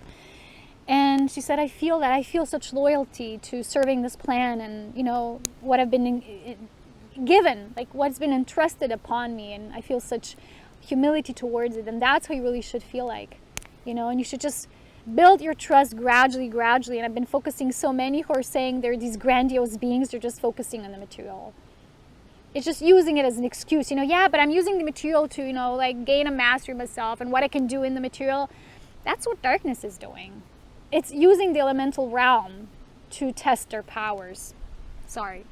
And she said, I feel such loyalty to serving this plan, and, you know, what I've been given, like what's been entrusted upon me, and I feel such humility towards it. And that's how you really should feel like, you know, and you should just build your trust gradually. And I've been focusing, so many who are saying they're these grandiose beings, they're just focusing on the material. It's just using it as an excuse, you know, yeah, but I'm using the material to, you know, like gain a mastery of myself and what I can do in the material. That's what darkness is doing. It's using the elemental realm to test their powers. Sorry.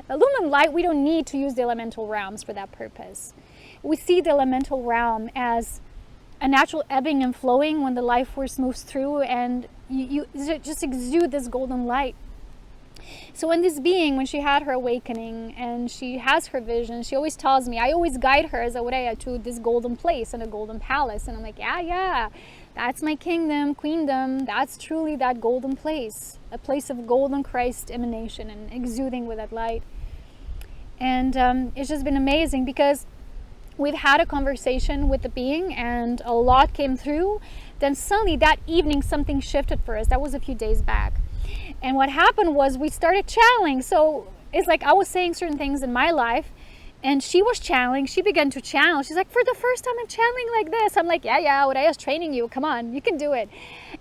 Illumined light, we don't need to use the elemental realms for that purpose. We see the elemental realm as a natural ebbing and flowing when the life force moves through, and you just exude this golden light. So when this being, when she had her awakening and she has her vision, she always tells me, I always guide her as Aurea to this golden place and a golden palace. And I'm like, yeah, that's my kingdom, queendom. That's truly that golden place, a place of golden Christ emanation and exuding with that light. And it's just been amazing, because we've had a conversation with the being and a lot came through. Then suddenly that evening, something shifted for us. That was a few days back. And what happened was we started channeling. So it's like I was saying certain things in my life, and she was channeling. She began to channel. She's like, for the first time I'm channeling like this. I'm like, yeah, Aurea's training you. Come on, you can do it.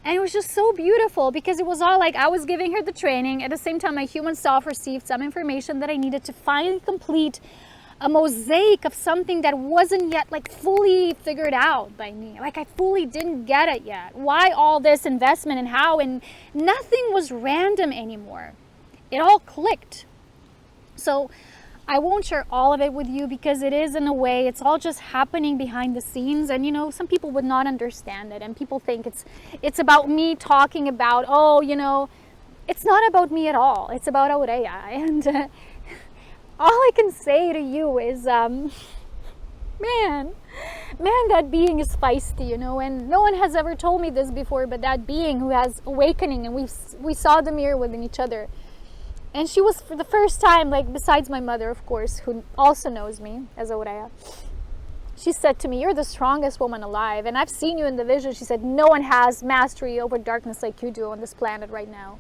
And it was just so beautiful, because it was all like I was giving her the training. At the same time, my human self received some information that I needed to finally complete a mosaic of something that wasn't yet like fully figured out by me. Like I fully didn't get it yet. Why all this investment and how, and nothing was random anymore. It all clicked. So I won't share all of it with you, because it is, in a way, it's all just happening behind the scenes. And, you know, some people would not understand it, and people think it's about me talking about, oh, you know, it's not about me at all. It's about Aurea. And all I can say to you is, man, that being is feisty, you know, and no one has ever told me this before, but that being who has awakening, and we saw the mirror within each other. And she was, for the first time, like, besides my mother, of course, who also knows me as Aurea, she said to me, you're the strongest woman alive, and I've seen you in the vision. She said, no one has mastery over darkness like you do on this planet right now.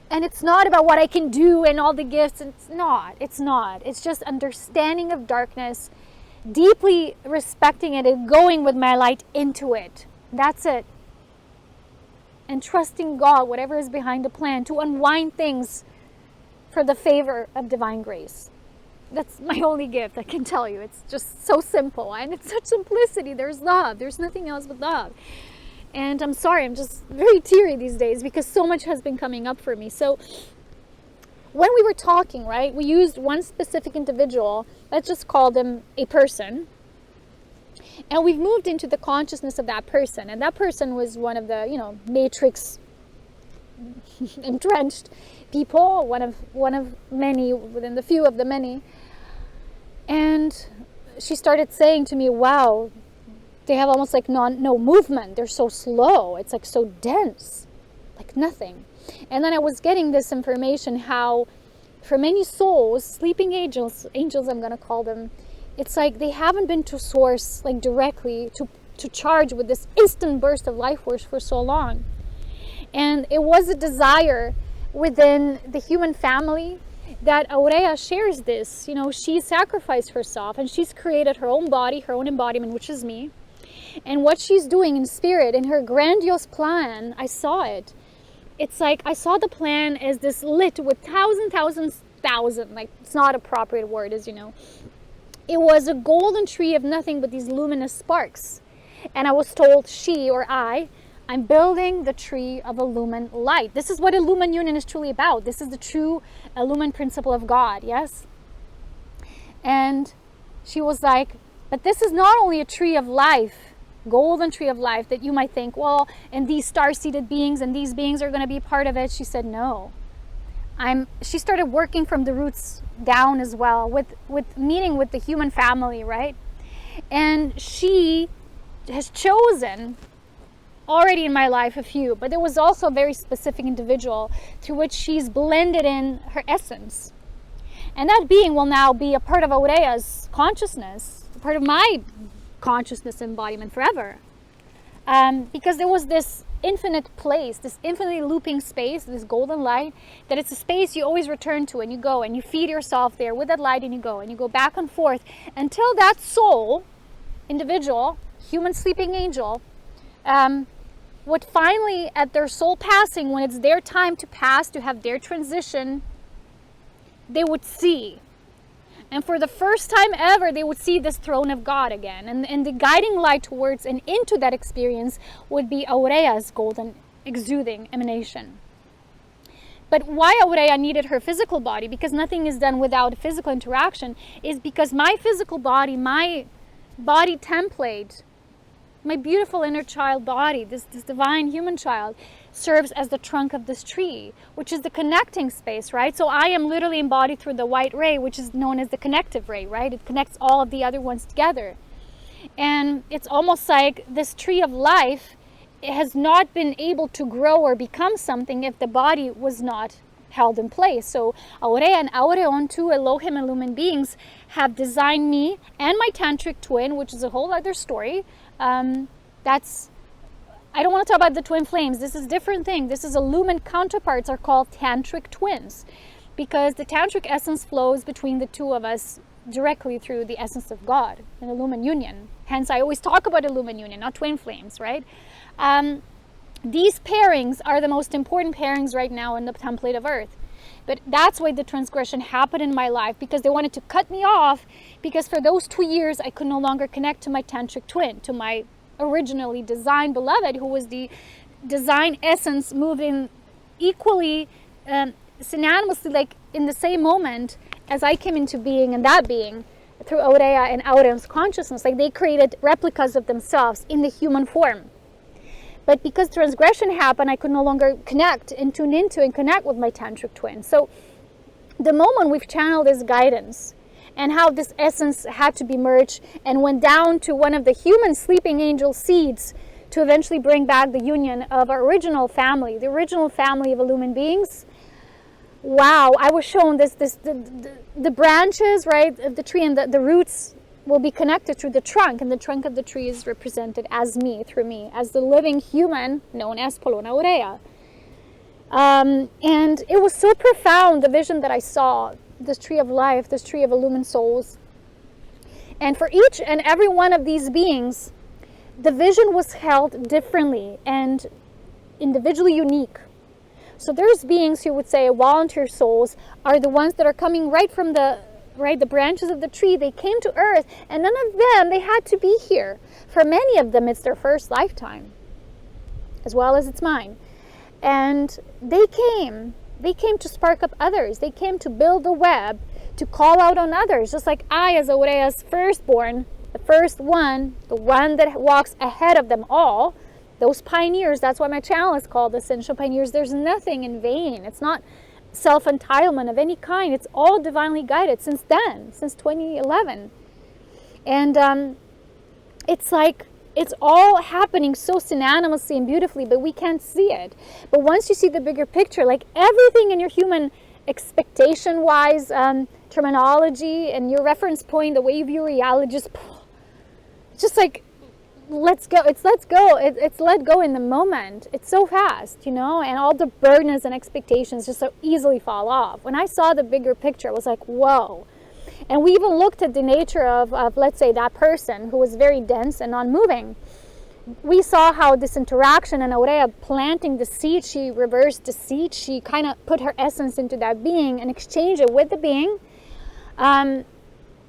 And it's not about what I can do and all the gifts. It's not. It's just understanding of darkness, deeply respecting it, and going with my light into it. That's it. And trusting God, whatever is behind the plan, to unwind things for the favor of divine grace. That's my only gift, I can tell you. It's just so simple, and it's such simplicity. There's love. There's nothing else but love. And I'm sorry, I'm just very teary these days, because so much has been coming up for me. So when we were talking, right, we used one specific individual. Let's just call them a person. And we've moved into the consciousness of that person. And that person was one of the, you know, matrix entrenched people, one of many, within the few of the many. And she started saying to me, wow, they have almost like no movement. They're so slow. It's like so dense, like nothing. And then I was getting this information how for many souls, sleeping angels I'm going to call them, it's like they haven't been to source, like directly to charge with this instant burst of life force for so long. And it was a desire within the human family that Aurea shares this. You know, she sacrificed herself, and she's created her own body, her own embodiment, which is me. And what she's doing in spirit, in her grandiose plan, I saw it. It's like I saw the plan as this lit with thousands, like it's not appropriate word, as you know. It was a golden tree of nothing but these luminous sparks. And I was told, I'm building the tree of illumined light. This is what Illumined Union is truly about. This is the true illumined principle of God, yes? And she was like, but this is not only a tree of life golden tree of life that you might think, well, and these star-seated beings and these beings are going to be part of it. She said, no. She started working from the roots down as well, with meeting with the human family, right? And she has chosen already in my life a few, but there was also a very specific individual through which she's blended in her essence. And that being will now be a part of Aurea's consciousness, a part of my consciousness embodiment forever. Because there was this infinite place, this infinitely looping space, this golden light, that it's a space you always return to, and you go and you feed yourself there with that light, and you go back and forth until that soul, individual, human sleeping angel, would finally, at their soul passing, when it's their time to pass, to have their transition, they would see. And for the first time ever, they would see this throne of God again. And the guiding light towards and into that experience would be Aurea's golden exuding emanation. But why Aurea needed her physical body, because nothing is done without physical interaction, is because my physical body, my body template, my beautiful inner child body, this divine human child, serves as the trunk of this tree, which is the connecting space, right? So I am literally embodied through the white ray, which is known as the connective ray, right? It connects all of the other ones together. And it's almost like this tree of life, it has not been able to grow or become something if the body was not held in place. So Aurea and Aureon, two Elohim illumined beings, have designed me and my tantric twin, which is a whole other story. I don't want to talk about the twin flames. This is a different thing. This is illumined counterparts are called tantric twins, because the tantric essence flows between the two of us directly through the essence of God, an illumined union. Hence, I always talk about illumined union, not twin flames, right? These pairings are the most important pairings right now in the template of Earth. But that's why the transgression happened in my life, because they wanted to cut me off, because for those 2 years, I could no longer connect to my tantric twin, to my originally designed beloved, who was the design essence moving equally, synonymously, like in the same moment as I came into being, and that being through Aurea and Aureum's consciousness. Like they created replicas of themselves in the human form. But because transgression happened, I could no longer connect and tune into and connect with my tantric twin. So the moment we've channeled this guidance, and how this essence had to be merged and went down to one of the human sleeping angel seeds to eventually bring back the union of our original family, the original family of illumined beings. Wow, I was shown the branches, right, of the tree, and the roots will be connected through the trunk, and the trunk of the tree is represented as me, through me, as the living human known as Polona Aurea. And it was so profound, the vision that I saw, this tree of life, this tree of illumined souls. And for each and every one of these beings, the vision was held differently and individually unique. So there's beings who would say volunteer souls are the ones that are coming right from the branches of the tree. They came to Earth, and none of them, they had to be here. For many of them, it's their first lifetime, as well as it's mine. And they came to spark up others. They came to build a web, to call out on others, just like I, as Aurea's firstborn, the first one, the one that walks ahead of them all, those pioneers. That's why my channel is called Essential Pioneers. There's nothing in vain. It's not self-entitlement of any kind. It's all divinely guided since then, since 2011. And it's like, it's all happening so synonymously and beautifully, but we can't see it. But once you see the bigger picture, like everything in your human expectation-wise terminology and your reference point, the way you view reality, just like, let's go. It's let's go. It's let go in the moment. It's so fast, you know, and all the burdens and expectations just so easily fall off. When I saw the bigger picture, I was like, whoa. And we even looked at the nature of let's say, that person who was very dense and non-moving. We saw how this interaction and Aurea planting the seed, she reversed the seed. She kind of put her essence into that being and exchanged it with the being.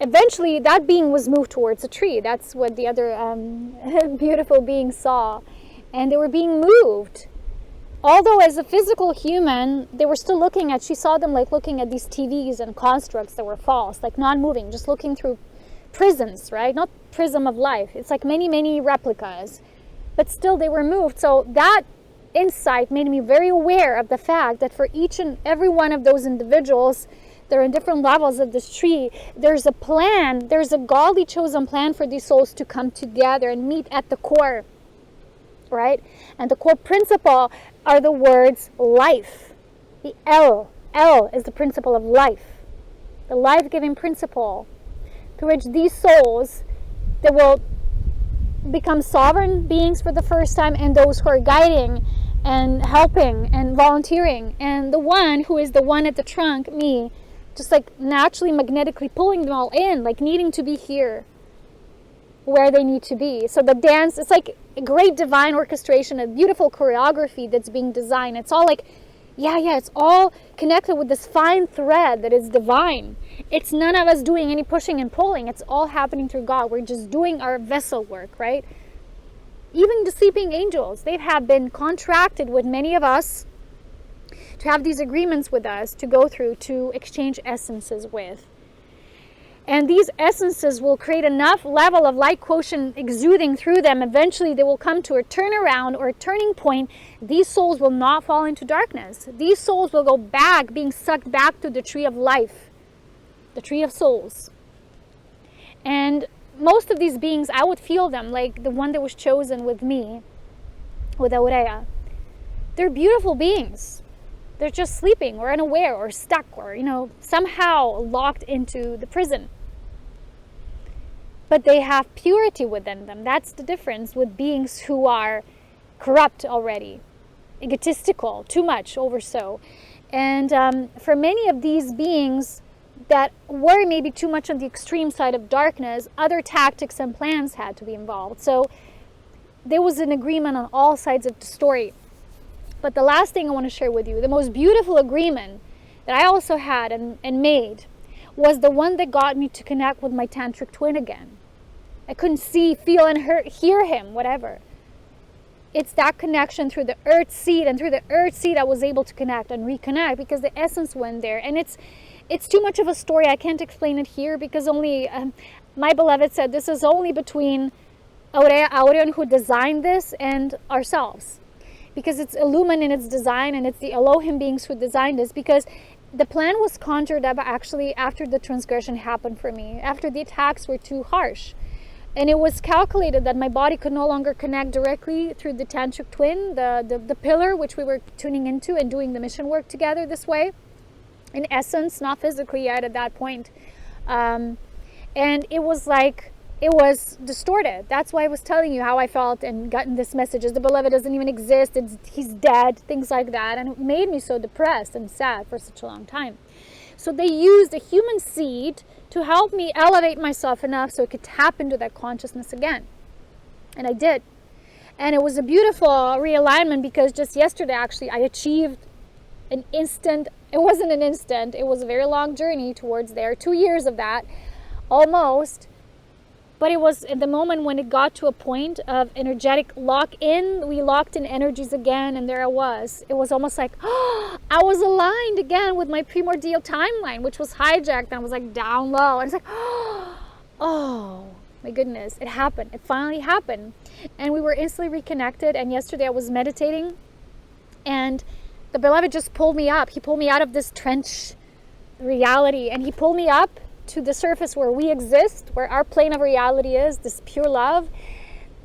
Eventually, that being was moved towards a tree. That's what the other beautiful beings saw. And they were being moved. Although as a physical human, they were still she saw them like looking at these TVs and constructs that were false, like non-moving, just looking through prisons, right? Not prism of life. It's like many, many replicas, but still they were moved. So that insight made me very aware of the fact that for each and every one of those individuals, they're in different levels of this tree. There's a plan, there's a godly chosen plan for these souls to come together and meet at the core, right? And the core principle are the words life. The L is the principle of life, the life-giving principle through which these souls that will become sovereign beings for the first time, and those who are guiding and helping and volunteering, and the one who is the one at the trunk, me, just like naturally magnetically pulling them all in, like needing to be here where they need to be. So the dance, it's like a great divine orchestration, a beautiful choreography that's being designed. It's all like, it's all connected with this fine thread that is divine. It's none of us doing any pushing and pulling. It's all happening through God. We're just doing our vessel work, right? Even the sleeping angels, they have been contracted with many of us to have these agreements with us to go through, to exchange essences with. And these essences will create enough level of light quotient exuding through them. Eventually they will come to a turnaround or a turning point. These souls will not fall into darkness. These souls will go back, being sucked back to the tree of life, the tree of souls. And most of these beings, I would feel them like the one that was chosen with me, with Aurea. They're beautiful beings. They're just sleeping or unaware or stuck or, somehow locked into the prison. But they have purity within them. That's the difference with beings who are corrupt already, egotistical, too much, over so. And for many of these beings that were maybe too much on the extreme side of darkness, other tactics and plans had to be involved. So there was an agreement on all sides of the story. But the last thing I want to share with you, the most beautiful agreement that I also had and made, was the one that got me to connect with my tantric twin again. I couldn't see, feel, and hear him, whatever. It's that connection through the earth seed, and through the earth seed I was able to connect and reconnect because the essence went there. And it's too much of a story. I can't explain it here because only my beloved said this is only between Aurea, who designed this, and ourselves. Because it's Illumined in its design, and it's the Elohim beings who designed this, because the plan was conjured up actually after the transgression happened for me, after the attacks were too harsh. And it was calculated that my body could no longer connect directly through the tantric twin, the pillar which we were tuning into and doing the mission work together this way. In essence, not physically yet at that point. And it was like, it was distorted. That's why I was telling you how I felt and gotten this message. The beloved doesn't even exist. He's dead. Things like that. And it made me so depressed and sad for such a long time. So they used a human seed to help me elevate myself enough so I could tap into that consciousness again. And I did. And it was a beautiful realignment because just yesterday, actually, I achieved an instant. It wasn't an instant. It was a very long journey towards there. 2 years of that, almost. But it was at the moment when it got to a point of energetic lock-in, we locked in energies again, and there I was. It was almost like, I was aligned again with my primordial timeline, which was hijacked, and I was like down low. And it's like, oh, my goodness, it happened. It finally happened. And we were instantly reconnected, and yesterday I was meditating, and the beloved just pulled me up. He pulled me out of this trench reality, and he pulled me up to the surface where we exist, where our plane of reality is, this pure love.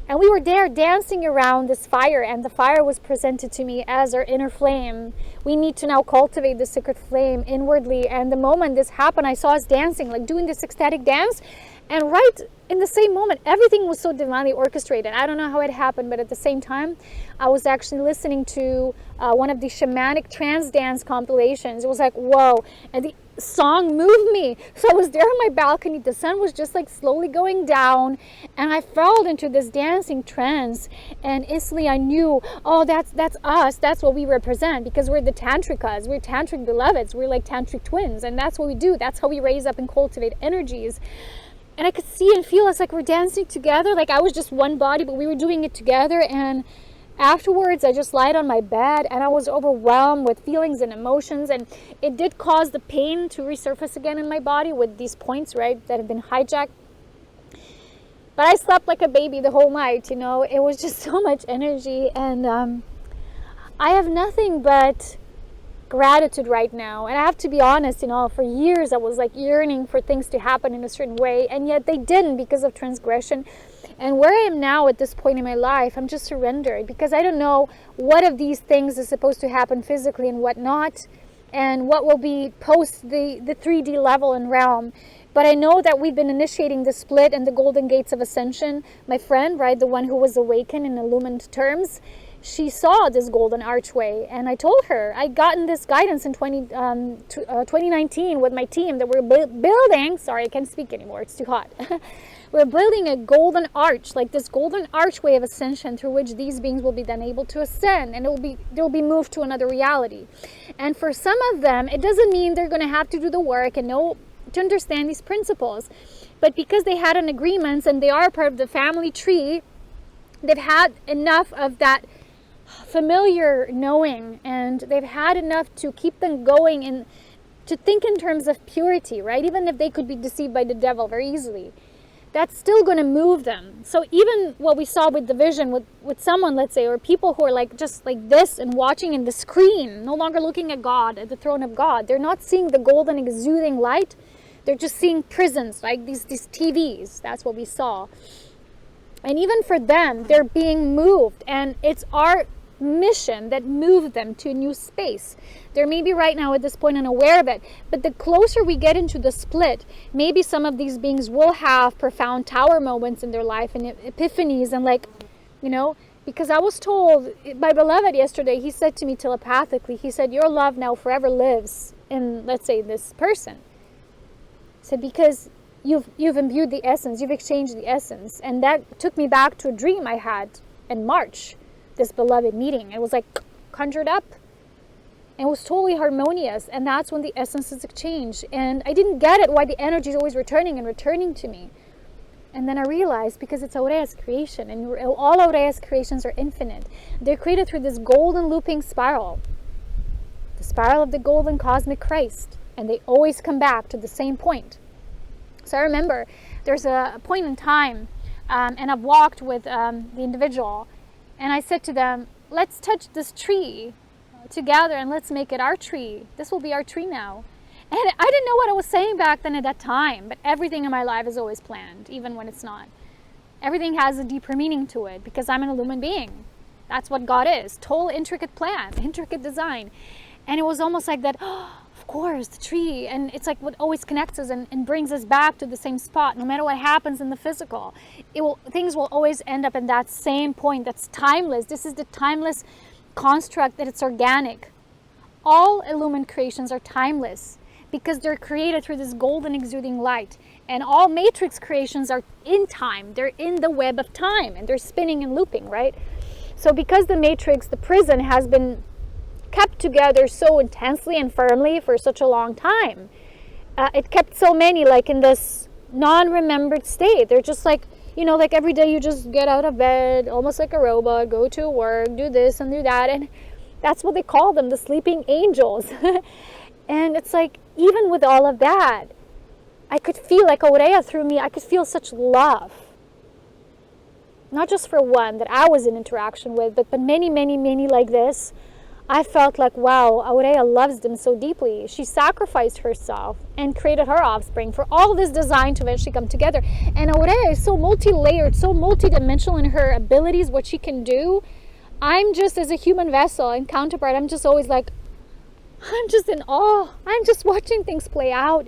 And we were there dancing around this fire, and the fire was presented to me as our inner flame. We need to now cultivate the sacred flame inwardly. And the moment this happened, I saw us dancing, like doing this ecstatic dance. And right in the same moment, everything was so divinely orchestrated. I don't know how it happened, but at the same time, I was actually listening to one of the shamanic trance dance compilations. It was like, whoa. And the song moved me. So I was there on my balcony. The sun was just like slowly going down, and I fell into this dancing trance. And instantly I knew, oh, that's us. That's what we represent, because we're the tantrikas. We're tantric beloveds. We're like tantric twins, and that's what we do. That's how we raise up and cultivate energies. And I could see and feel it's like we're dancing together. Like I was just one body, but we were doing it together. And afterwards, I just lied on my bed, and I was overwhelmed with feelings and emotions. And it did cause the pain to resurface again in my body with these points, right, that have been hijacked But I slept like a baby the whole night, you know. It was just so much energy, and I have nothing but gratitude right now. And I have to be honest, you know, for years I was like yearning for things to happen in a certain way, and yet they didn't because of transgression. And where I am now at this point in my life, I'm just surrendered, because I don't know what of these things is supposed to happen physically and what not, and what will be post the 3D level and realm. But I know that we've been initiating the split and the golden gates of ascension. My friend, right, the one who was awakened in illumined terms, she saw this golden archway, and I told her I'd gotten this guidance in 2019 with my team that we're building. Sorry, I can't speak anymore. It's too hot. We're building a golden arch, like this golden archway of ascension through which these beings will be then able to ascend, and they'll be moved to another reality. And for some of them, it doesn't mean they're going to have to do the work and know to understand these principles, but because they had an agreement and they are part of the family tree, they've had enough of that familiar knowing, and they've had enough to keep them going and to think in terms of purity, right? Even if they could be deceived by the devil very easily, that's still going to move them. So even what we saw with the vision with someone, let's say, or people who are like just like this and watching in the screen, no longer looking at God, at the throne of God, they're not seeing the golden exuding light. They're just seeing prisons, like these TVs. That's what we saw. And even for them, they're being moved, and it's our mission that moved them to a new space. They're maybe right now at this point unaware of it, but the closer we get into the split, maybe some of these beings will have profound tower moments in their life and epiphanies, and like, you know, because I was told by Beloved yesterday, he said to me telepathically, he said, your love now forever lives in, let's say, this person. He said, because you've imbued the essence, you've exchanged the essence. And that took me back to a dream I had in March, this Beloved meeting. It was like conjured up. It was totally harmonious, and that's when the essences exchanged. And I didn't get it, why the energy is always returning and returning to me. And then I realized, because it's Aurea's creation, and all Aurea's creations are infinite. They're created through this golden looping spiral, the spiral of the golden cosmic Christ, and they always come back to the same point. So I remember there's a point in time, and I've walked with the individual, and I said to them, let's touch this tree together and let's make it our tree. This will be our tree now. And I didn't know what I was saying back then at that time, but everything in my life is always planned, even when it's not. Everything has a deeper meaning to it, because I'm an illumined being. That's what God is. Total intricate plan, intricate design. And it was almost like that, oh, of course, the tree. And it's like what always connects us and brings us back to the same spot, no matter what happens in the physical. Things will always end up in that same point that's timeless. This is the timeless construct, that it's organic. All illumined creations are timeless because they're created through this golden exuding light. And all matrix creations are in time. They're in the web of time, and they're spinning and looping, right? So because the matrix, the prison, has been kept together so intensely and firmly for such a long time, it kept so many like in this non-remembered state. They're just like, you know, like every day you just get out of bed, almost like a robot, go to work, do this and do that. And that's what they call them, the sleeping angels. And it's like, even with all of that, I could feel like Aurea through me, I could feel such love. Not just for one that I was in interaction with, but many, many, many like this. I felt like, wow, Aurea loves them so deeply. She sacrificed herself and created her offspring for all this design to eventually come together. And Aurea is so multi-layered, so multi-dimensional in her abilities, what she can do. I'm just, as a human vessel and counterpart, I'm just always like, I'm just in awe. I'm just watching things play out.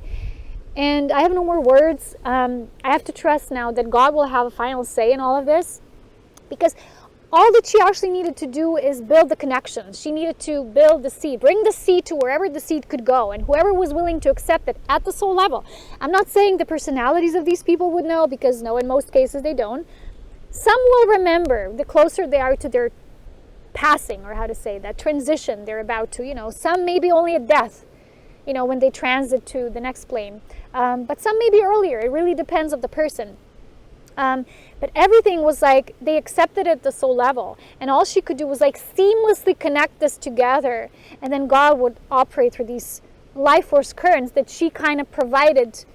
And I have no more words. I have to trust now that God will have a final say in all of this, because all that she actually needed to do is build the connections. She needed to build the seed, bring the seed to wherever the seed could go, and whoever was willing to accept it at the soul level. I'm not saying the personalities of these people would know, because no, in most cases they don't. Some will remember the closer they are to their passing, or how to say that, transition they're about to, you know. Some maybe only at death, you know, when they transit to the next plane. But some maybe earlier. It really depends on the person. But everything was like, they accepted it at the soul level. And all she could do was like seamlessly connect this together. And then God would operate through these life force currents that she kind of provided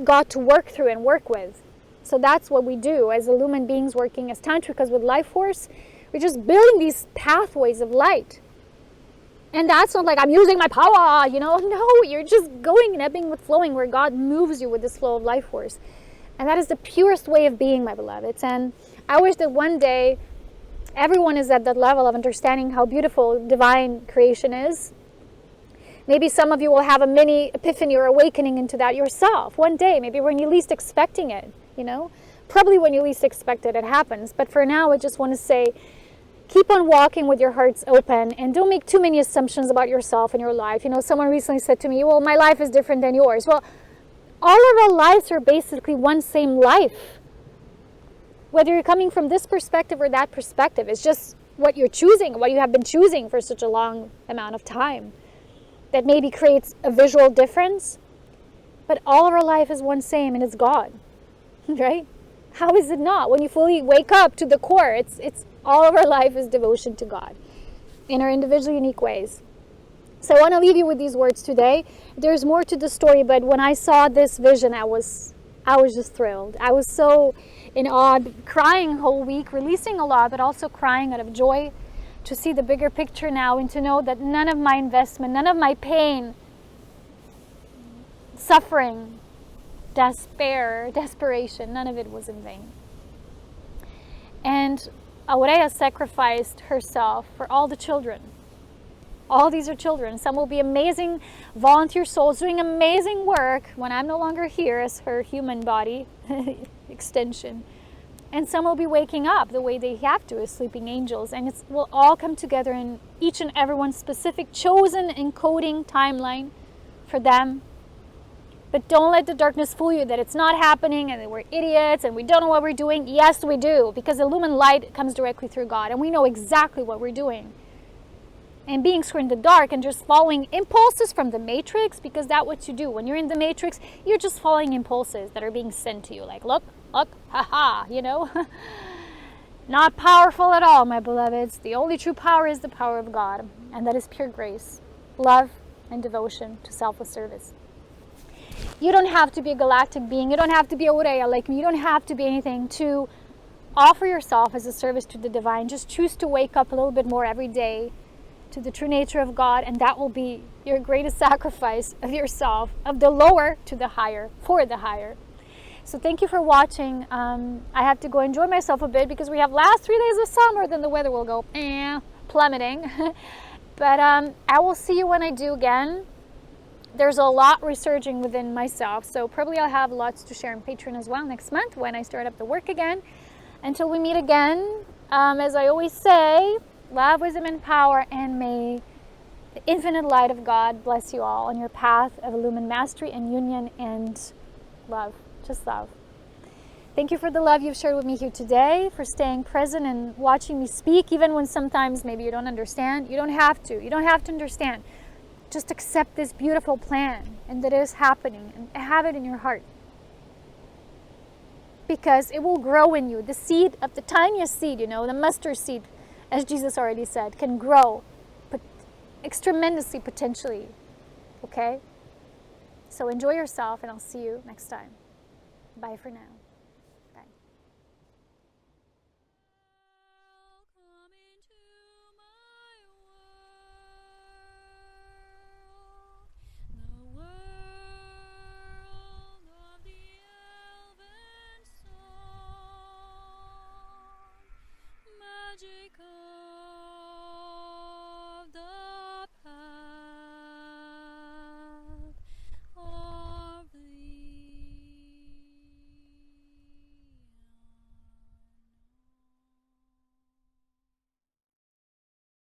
God to work through and work with. So that's what we do as illumined beings working as tantrikas with life force. We're just building these pathways of light. And that's not like I'm using my power, you know. No, you're just going and ebbing with flowing where God moves you with this flow of life force. And that is the purest way of being, my beloveds. And I wish that one day everyone is at that level of understanding how beautiful divine creation is. Maybe some of you will have a mini epiphany or awakening into that yourself one day, maybe when you're least expecting it, you know. Probably when you least expect it, it happens. But for now, I just want to say, keep on walking with your hearts open and don't make too many assumptions about yourself and your life. You know, someone recently said to me, well, my life is different than yours. Well, all of our lives are basically one same life. Whether you're coming from this perspective or that perspective, it's just what you're choosing, what you have been choosing for such a long amount of time. That maybe creates a visual difference, but all of our life is one same, and it's God, right? How is it not? When you fully wake up to the core, it's all of our life is devotion to God in our individual unique ways. So I want to leave you with these words today. There's more to the story, but when I saw this vision, I was just thrilled. I was so in awe, crying whole week, releasing a lot, but also crying out of joy to see the bigger picture now and to know that none of my investment, none of my pain, suffering, despair, desperation, none of it was in vain. And Aurea sacrificed herself for all the children. All these are children. Some will be amazing volunteer souls doing amazing work when I'm no longer here as her human body extension. And some will be waking up the way they have to as sleeping angels. And it will all come together in each and everyone's specific chosen encoding timeline for them. But don't let the darkness fool you that it's not happening and that we're idiots and we don't know what we're doing. Yes, we do, because illumined light comes directly through God and we know exactly what we're doing. And being screwed in the dark and just following impulses from the matrix, because that's what you do. When you're in the matrix, you're just following impulses that are being sent to you. Like, look, haha, you know. Not powerful at all, my beloveds. The only true power is the power of God. And that is pure grace, love, and devotion to selfless service. You don't have to be a galactic being. You don't have to be Aurea like me. You don't have to be anything to offer yourself as a service to the divine. Just choose to wake up a little bit more every day to the true nature of God, and that will be your greatest sacrifice of yourself, of the lower to the higher, for the higher. So thank you for watching. I have to go enjoy myself a bit because we have last 3 days of summer, then the weather will go plummeting. But I will see you when I do again. There's a lot resurging within myself, so probably I'll have lots to share on Patreon as well next month when I start up the work again. Until we meet again, as I always say, love, wisdom, and power, and may the infinite light of God bless you all on your path of illumined mastery and union and love. Just love. Thank you for the love you've shared with me here today, for staying present and watching me speak, even when sometimes maybe you don't understand. You don't have to. You don't have to understand. Just accept this beautiful plan and that it is happening and have it in your heart. Because it will grow in you. The seed of the tiniest seed, you know, the mustard seed, as Jesus already said, can grow but tremendously potentially. Okay? So enjoy yourself and I'll see you next time. Bye for now.